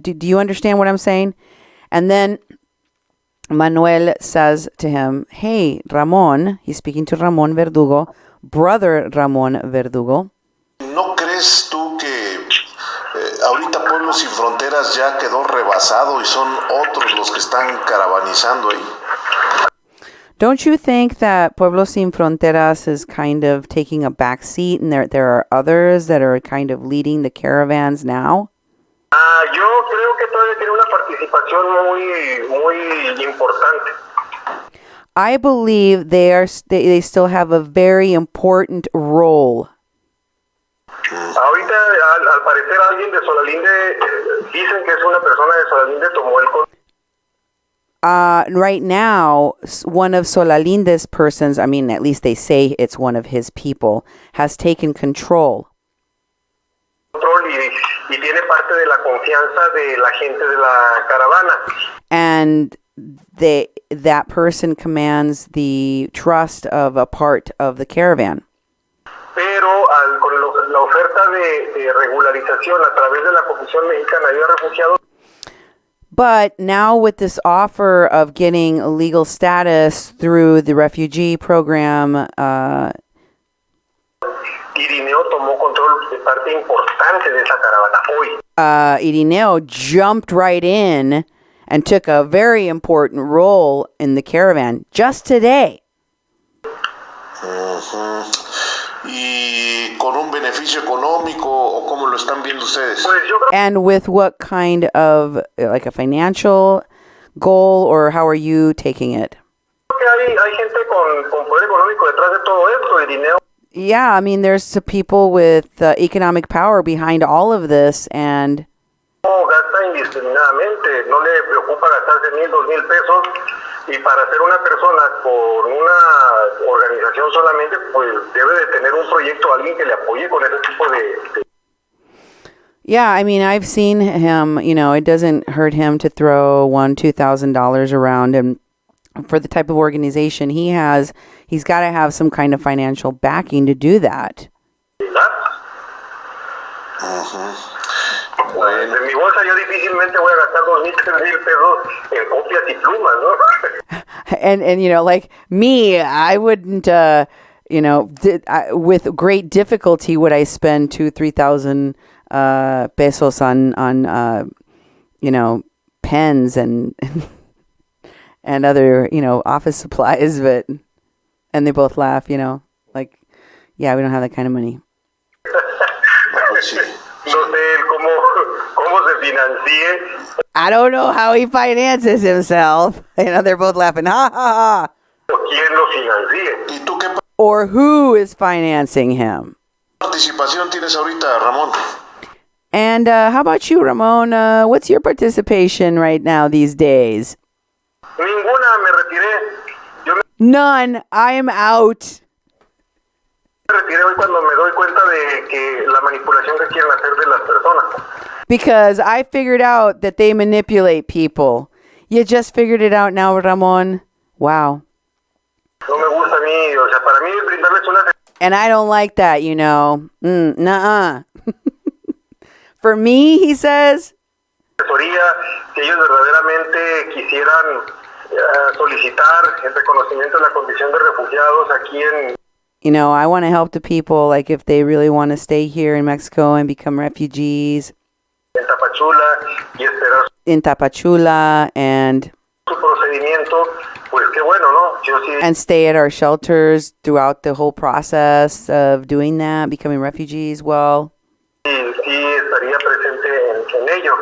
Do you understand what I'm saying? And then Manuel says to him, hey, Ramón, he's speaking to Ramón Verdugo, brother Ramón Verdugo. ¿No crees tú que ahorita Pueblos Sin Fronteras ya quedó rebasado y son otros los que están caravanizando ahí? Don't you think that Pueblos Sin Fronteras is kind of taking a back seat, and there are others that are kind of leading the caravans now? Yo creo que todavía tiene una participación muy importante. I believe they still have a very important role. Ahorita, al parecer, alguien de Solalinde, dicen que es una persona de Solalinde, tomó el control. Right now, one of Solalinde's persons, I mean, at least they say it's one of his people, has taken control. Y tiene parte de la confianza de la gente de la caravana. And that person commands the trust of a part of the caravan. Pero con la oferta de regularización a través de la Comisión Mexicana de Refugiados. But now with this offer of getting legal status through the refugee program, Irineo tomó control de parte importante de esa caravana hoy. Irineo jumped right in and took a very important role in the caravan just today. ¿Y con un beneficio económico o cómo lo están viendo ustedes? Pues yo creo And with what kind of, like a financial goal, or how are you taking it? que hay gente con poder económico detrás de todo esto. Irineo Yeah, I mean, there's some people with economic power behind all of this, and no gasta indiscriminadamente, no le preocupa gastarse 1,000, 2,000 pesos, y para ser una persona con una organización solamente, pues debe de tener un proyecto, alguien que le apoye con ese tipo de yeah, I mean, I've seen him, it doesn't hurt him to throw $1,000-$2,000 around, and for the type of organization he has, he's got to have some kind of financial backing to do that. Pues en mi bolsa yo difícilmente voy a gastar 2,000, 3,000 pesos en copias y plumas, ¿no? And like me, I wouldn't, with great difficulty would I spend 2,000-3,000 pesos on pens and other, office supplies, and they both laugh, like, yeah, we don't have that kind of money. No sé cómo se financie I don't know how he finances himself. They're both laughing, ha ha ha. o quién lo financie. ¿Y tú qué Or who is financing him? participación tienes ahorita, Ramón? And how about you, Ramon? What's your participation right now these days? Ninguna, me retiré. Yo me None. I am out. retiré hoy cuando me doy cuenta de que la manipulación que quieren hacer de las personas. Because I figured out that they manipulate people. You just figured it out now, Ramon. Wow. No me gusta a mí, o sea, para mí brindarles una And I don't like that, nuh-uh. For me, he says, asesoría que ellos verdaderamente quisieran solicitar el reconocimiento de la condición de refugiados aquí en I want to help the people, like if they really want to stay here in Mexico and become refugees Tapachula y esperar in Tapachula and su procedimiento, pues qué bueno, ¿no? Yo sí stay at our shelters throughout the whole process of doing that, becoming refugees. Well, estaría presente en ello.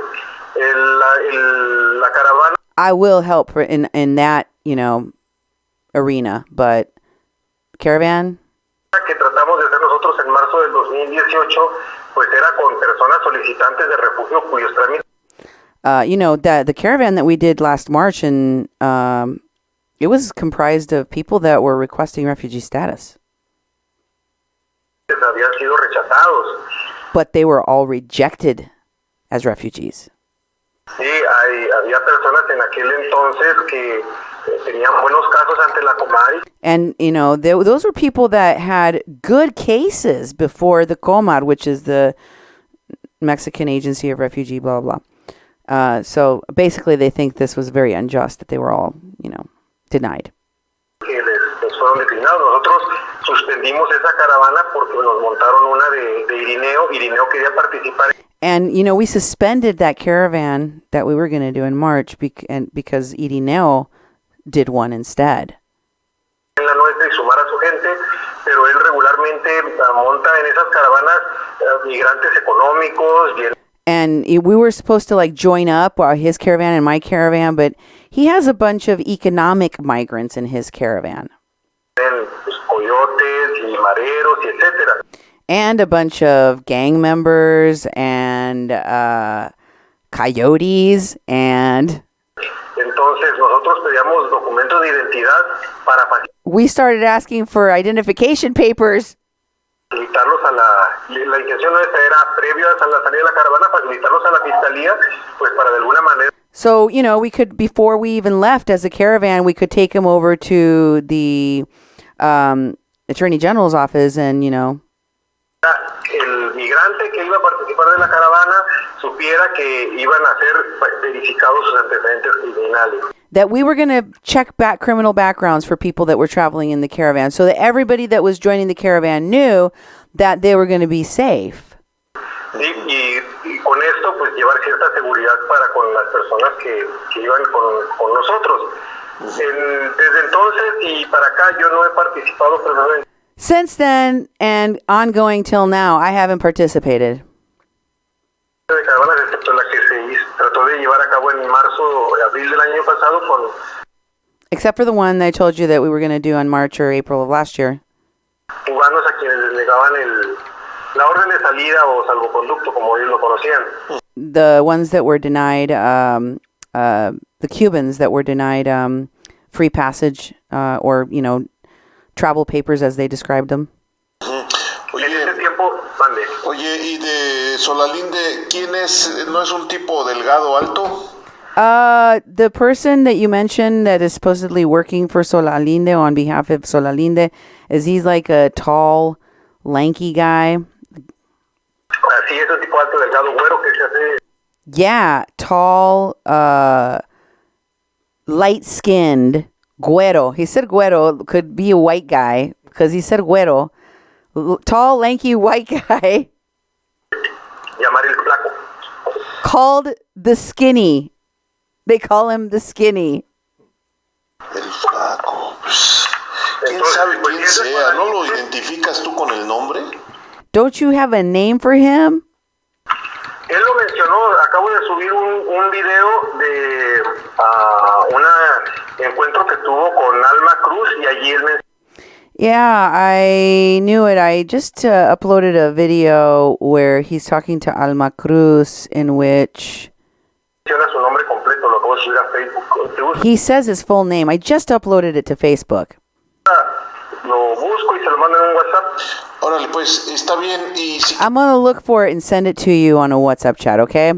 La caravana I will help in that, arena, but Caravan, que tratamos de hacer nosotros en marzo del 2018, pues era con personas solicitantes de refugio cuyos trámites the Caravan that we did last March, and it was comprised of people that were requesting refugee status. habían sido rechazados. But they were all rejected as refugees. Sí, había personas en aquel entonces que tenían buenos casos ante la Comar. And, those were people that had good cases before the COMAR, which is the Mexican Agency of Refugee, blah, blah, blah. So basically they think this was very unjust, that they were all, denied. Que les fueron declinados. Nosotros suspendimos esa caravana porque nos montaron una de Irineo. Irineo quería participar. And, we suspended that caravan that we were going to do in March because Irineo did one instead. En la nuestra y sumar a su gente, pero él regularmente monta en esas caravanas migrantes económicos. And we were supposed to join up, his caravan and my caravan, but he has a bunch of economic migrants in his caravan. Coyotes y mareros y etcétera. And a bunch of gang members and coyotes and... Entonces nosotros pedíamos documentos de identidad para We started asking for identification papers. facilitarlos a la intención nuestra era, previo a la salida de la caravana, facilitarlos a la fiscalía, pues para de alguna manera. So, we could, before we even left as a caravan, we could take him over to the Attorney General's office and, El migrante que iba a participar de la caravana supiera que iban a ser verificados sus antecedentes criminales. That we were going to check back criminal backgrounds for people that were traveling in the caravan, so that everybody that was joining the caravan knew that they were going to be safe. Sí, y con esto pues llevar cierta seguridad para con las personas que iban con nosotros. Desde entonces y para acá yo no he participado personalmente. Since then and ongoing till now, I haven't participated. De caravanas, excepto la que se trató de llevar a cabo en marzo, abril del año pasado con... Except for the one that I told you that we were going to do on March or April of last year. Cubanos a quienes les negaban la orden de salida o salvoconducto, como ellos lo conocían. The ones that were denied, the Cubans that were denied free passage or, travel papers as they described them. En ese tiempo, mande. Oye, y de Solalinde, ¿quién es? ¿No es un tipo delgado, alto? The person that you mentioned that is supposedly working for Solalinde on behalf of Solalinde, he's like a tall, lanky guy? Así es, un tipo alto, delgado, güero que se hace... Yeah, tall, light-skinned, güero. He said güero, could be a white guy, because he said güero. Tall, lanky, white guy. Llamar el flaco. Called the skinny. They call him the skinny. El flaco. ¿Quién sabe quién sea? ¿No lo identificas tú con el nombre? Don't you have a name for him? Él lo mencionó, acabo de subir un video de un encuentro que tuvo con Alma Cruz y allí él mencionó. Yeah, I knew it. I just uploaded a video where he's talking to Alma Cruz in which Menciona su nombre completo, lo acabo de subir a Facebook. he says his full name. I just uploaded it to Facebook. Lo busco y se lo mando en un WhatsApp. Órale, pues, está bien. Y si I'm going to look for it and send it to you on a WhatsApp chat, okay?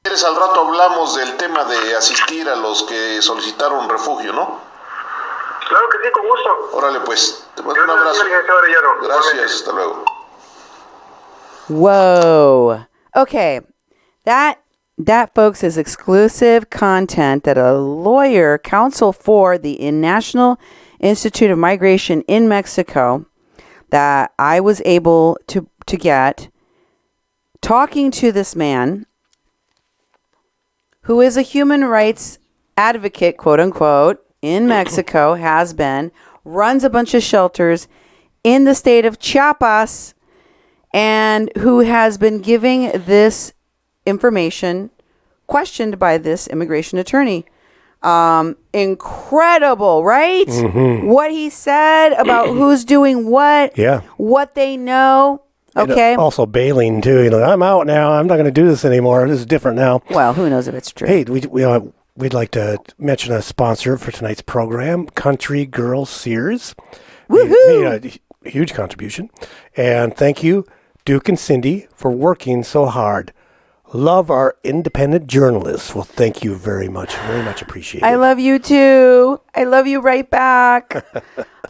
quieres, al rato hablamos del tema de asistir a los que solicitaron refugio, ¿no? Claro que sí, con gusto. Órale, pues, te mando Dios un abrazo. bendiga, licenciado Arellano. Gracias, hasta luego. Whoa. Okay. That, folks, is exclusive content that a lawyer, counsel for the National Institute of Migration in Mexico, that I was able to get, talking to this man who is a human rights advocate, quote unquote, in Mexico, has been, runs a bunch of shelters in the state of Chiapas, and who has been giving this information, questioned by this immigration attorney. Incredible, right? Mm-hmm. What he said about who's doing what, what they know. Okay. And also bailing too. I'm out now. I'm not going to do this anymore. This is different now. Well, who knows if it's true? Hey, we'd like to mention a sponsor for tonight's program, Country Girl Sears. Woohoo! Made a huge contribution. And thank you, Duke and Cindy, for working so hard. Love our independent journalists. Well, thank you very much. Very much appreciated. I love you too. I love you right back.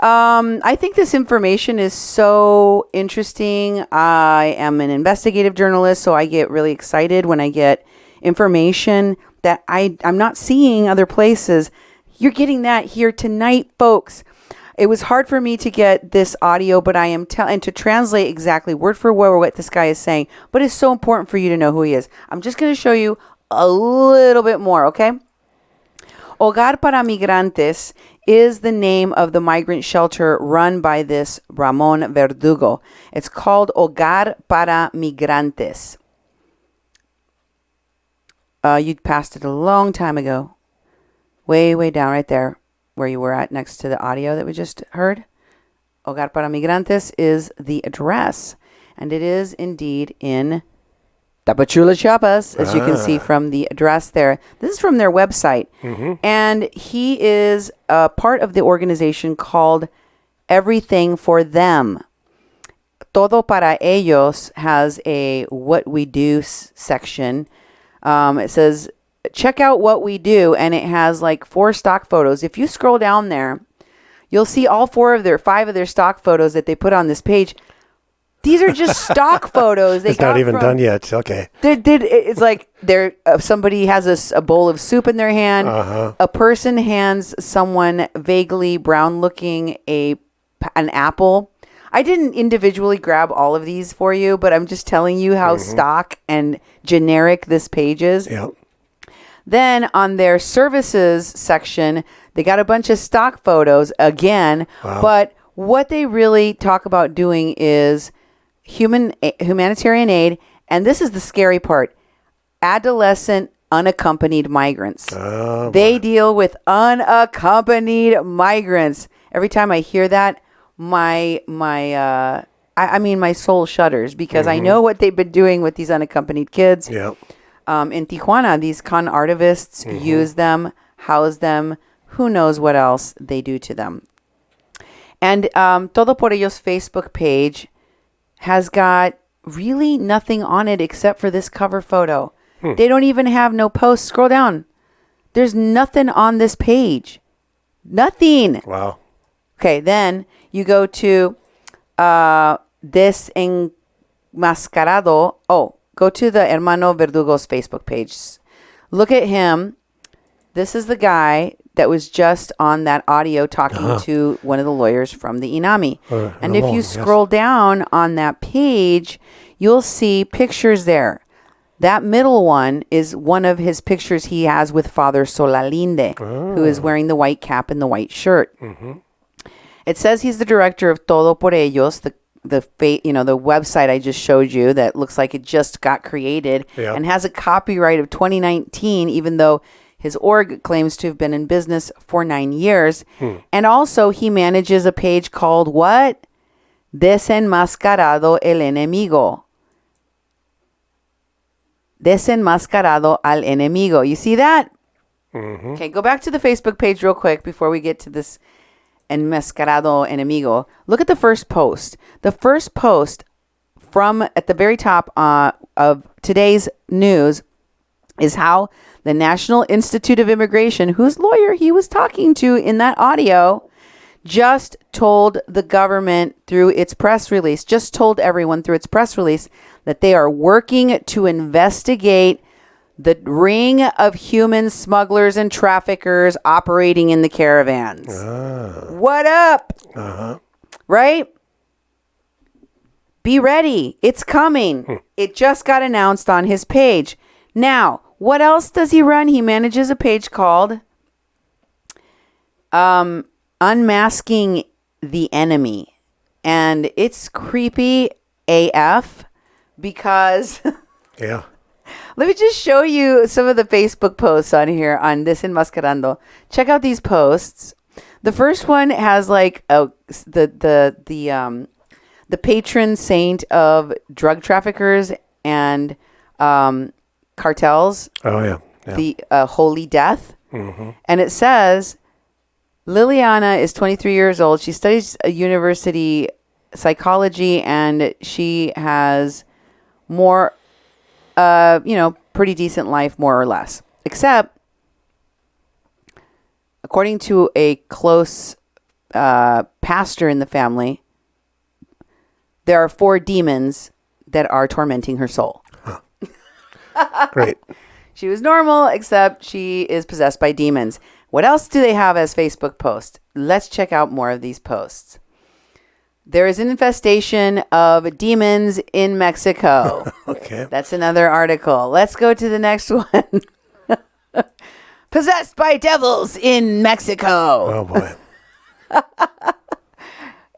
I think this information is so interesting. I am an investigative journalist, so I get really excited when I get information that I'm not seeing other places. You're getting that here tonight, folks. It was hard for me to get this audio, but I am and to translate exactly word for word what this guy is saying. But it's so important for you to know who he is. I'm just going to show you a little bit more, okay? Hogar para Migrantes is the name of the migrant shelter run by this Ramon Verdugo. It's called Hogar para Migrantes. You passed it a long time ago. Way down right there, where you were at next to the audio that we just heard. Hogar para Migrantes is the address, and it is indeed in Tapachula, Chiapas, as you can see from the address there. This is from their website, and he is a part of the organization called Everything for Them. Todo para Ellos has a What We Do section. It says, check out what we do, and it has like 4 stock photos. If you scroll down there, you'll see all 5 of their stock photos that they put on this page. These are just stock photos. It's not even done yet. Okay. It's like somebody has a bowl of soup in their hand. A person hands someone vaguely brown-looking an apple. I didn't individually grab all of these for you, but I'm just telling you how stock and generic this page is. Yep. Then on their services section, they got a bunch of stock photos again. Wow. But what they really talk about doing is humanitarian aid. And this is the scary part. Adolescent unaccompanied migrants. Oh, they deal with unaccompanied migrants. Every time I hear that, my soul shudders because I know what they've been doing with these unaccompanied kids. Yep. In Tijuana, these con artivists use them, house them. Who knows what else they do to them? And Todo por Ellos Facebook page has got really nothing on it except for this cover photo. They don't even have no posts. Scroll down. There's nothing on this page. Nothing. Wow. Okay, then you go to Desenmascarado. Oh, go to the Hermano Verdugo's Facebook page. Look at him. This is the guy that was just on that audio talking to one of the lawyers from the INAMI. And if you scroll down on that page, you'll see pictures there. That middle one is one of his pictures he has with Father Solalinde, who is wearing the white cap and the white shirt. It says he's the director of Todo por Ellos, the website I just showed you that looks like it just got created and has a copyright of 2019, even though his org claims to have been in business for 9 years. And also he manages a page called what? Desenmascarado el enemigo. Desenmascarado al enemigo. You see that? Okay, go back to the Facebook page real quick before we get to this enmascarado enemigo. Look at the first post. The first post from at the very top of today's news is how the National Institute of Immigration, whose lawyer he was talking to in that audio, just told the government through its press release, just told everyone through its press release that they are working to investigate the ring of human smugglers and traffickers operating in the caravans. What up? Right? Be ready. It's coming. It just got announced on his page. Now, what else does he run? He manages a page called Unmasking the Enemy. And it's creepy AF because... Yeah. Let me just show you some of the Facebook posts on here on Desenmascarando. Check out these posts. The first one has like the patron saint of drug traffickers and cartels. Oh yeah. The Holy Death. And it says Liliana is 23 years old. She studies university psychology and she has more pretty decent life, more or less. Except, according to a close pastor in the family, there are 4 demons that are tormenting her soul. Great. She was normal, except she is possessed by demons. What else do they have as Facebook posts? Let's check out more of these posts. There is an infestation of demons in Mexico. Okay. That's another article. Let's go to the next one. Possessed by devils in Mexico. Oh, boy.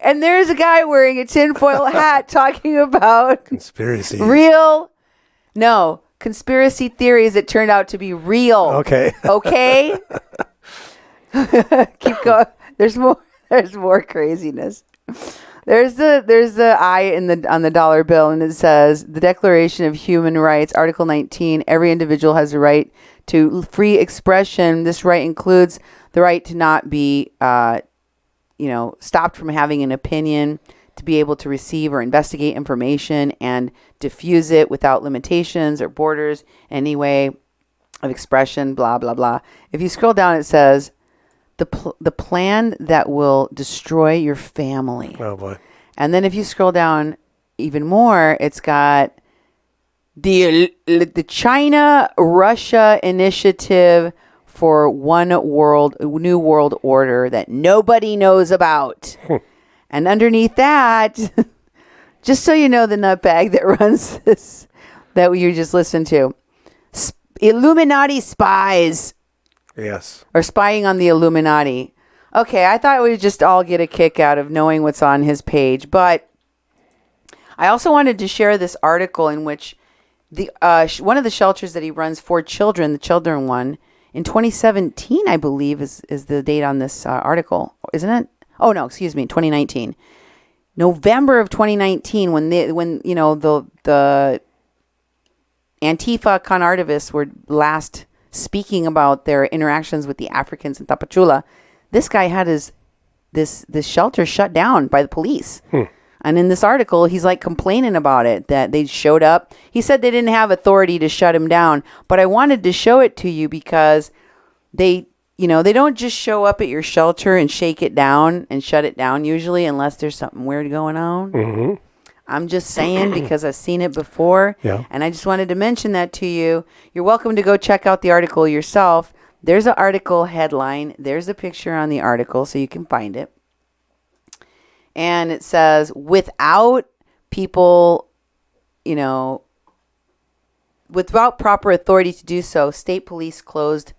And there's a guy wearing a tinfoil hat talking about conspiracy. Conspiracy theories that turned out to be real. Okay. Okay? Keep going. There's more craziness. There's the I on the dollar bill, and it says the Declaration of Human Rights, Article 19. Every individual has a right to free expression. This right includes the right to not be, stopped from having an opinion, to be able to receive or investigate information and diffuse it without limitations or borders, any way of expression. Blah blah blah. If you scroll down, it says. The plan that will destroy your family. Oh, boy. And then if you scroll down, even more, it's got the China-Russia initiative for new world order that nobody knows about. And underneath that, just so you know, the nutbag that runs this, that you just listened to, Illuminati spies. Yes. Or spying on the Illuminati. Okay, I thought we'd just all get a kick out of knowing what's on his page, but I also wanted to share this article in which the one of the shelters that he runs for children, the children one, in 2017, I believe, is the date on this article, isn't it? Oh no, excuse me, 2019, November of 2019, when the Antifa con-artivists were last speaking about their interactions with the Africans in Tapachula. This guy had this shelter shut down by the police. And in this article, he's like complaining about it, that they showed up. He said they didn't have authority to shut him down, but I wanted to show it to you because they don't just show up at your shelter and shake it down and shut it down usually, unless there's something weird going on. Mm-hmm. I'm just saying because I've seen it before. Yeah. And I just wanted to mention that to you. You're welcome to go check out the article yourself. There's an article headline. There's a picture on the article so you can find it. And it says, without people, without proper authority to do so, state police closed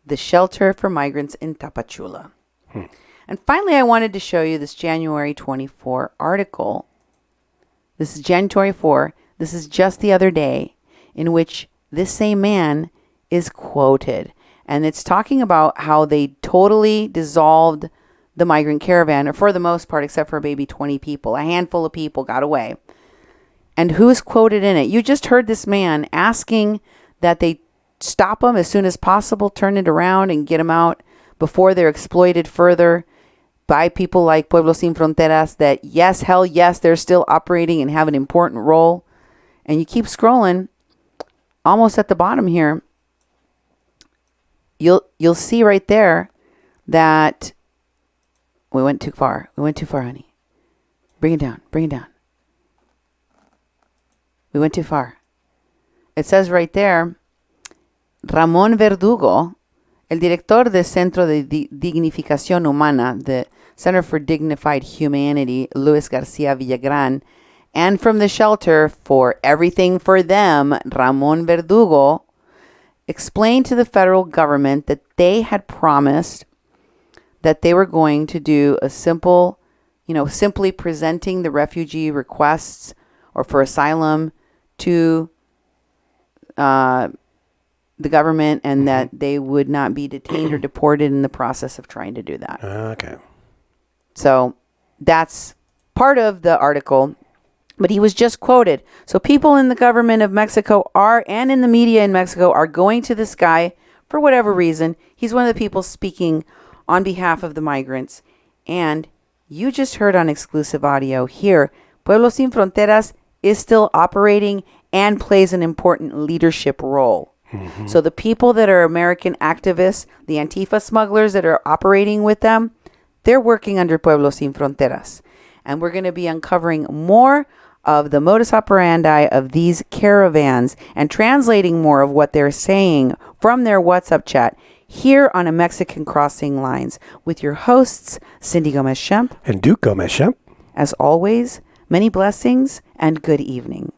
the shelter for migrants in Tapachula. And finally, I wanted to show you this January 24 article. This is January 4. This is just the other day, in which this same man is quoted. And it's talking about how they totally dissolved the migrant caravan, or for the most part, except for maybe 20 people. A handful of people got away. And who's quoted in it? You just heard this man asking that they stop them as soon as possible, turn it around and get them out before they're exploited further by people like Pueblos Sin Fronteras that, yes, hell yes, they're still operating and have an important role. And you keep scrolling, almost at the bottom here, you'll see right there that we went too far. We went too far, honey. Bring it down. Bring it down. We went too far. It says right there, Ramón Verdugo, el director del Centro de Dignificación Humana, the Center for Dignified Humanity, Luis Garcia Villagrán, and from the shelter for Everything for Them, Ramón Verdugo, explained to the federal government that they had promised that they were going to do a simple, simply presenting the refugee requests or for asylum to the government, and that they would not be detained or deported in the process of trying to do that. Okay. So that's part of the article, but he was just quoted. So people in the government of Mexico and in the media in Mexico are going to this guy for whatever reason. He's one of the people speaking on behalf of the migrants. And you just heard on exclusive audio here, Pueblos Sin Fronteras is still operating and plays an important leadership role. Mm-hmm. So the people that are American activists, the Antifa smugglers that are operating with them, they're working under Pueblos Sin Fronteras. And we're going to be uncovering more of the modus operandi of these caravans and translating more of what they're saying from their WhatsApp chat here on A Mexican Crossing Lines with your hosts, Cindy Gomez-Schempp and Duke Gomez-Schempp. As always, many blessings and good evening.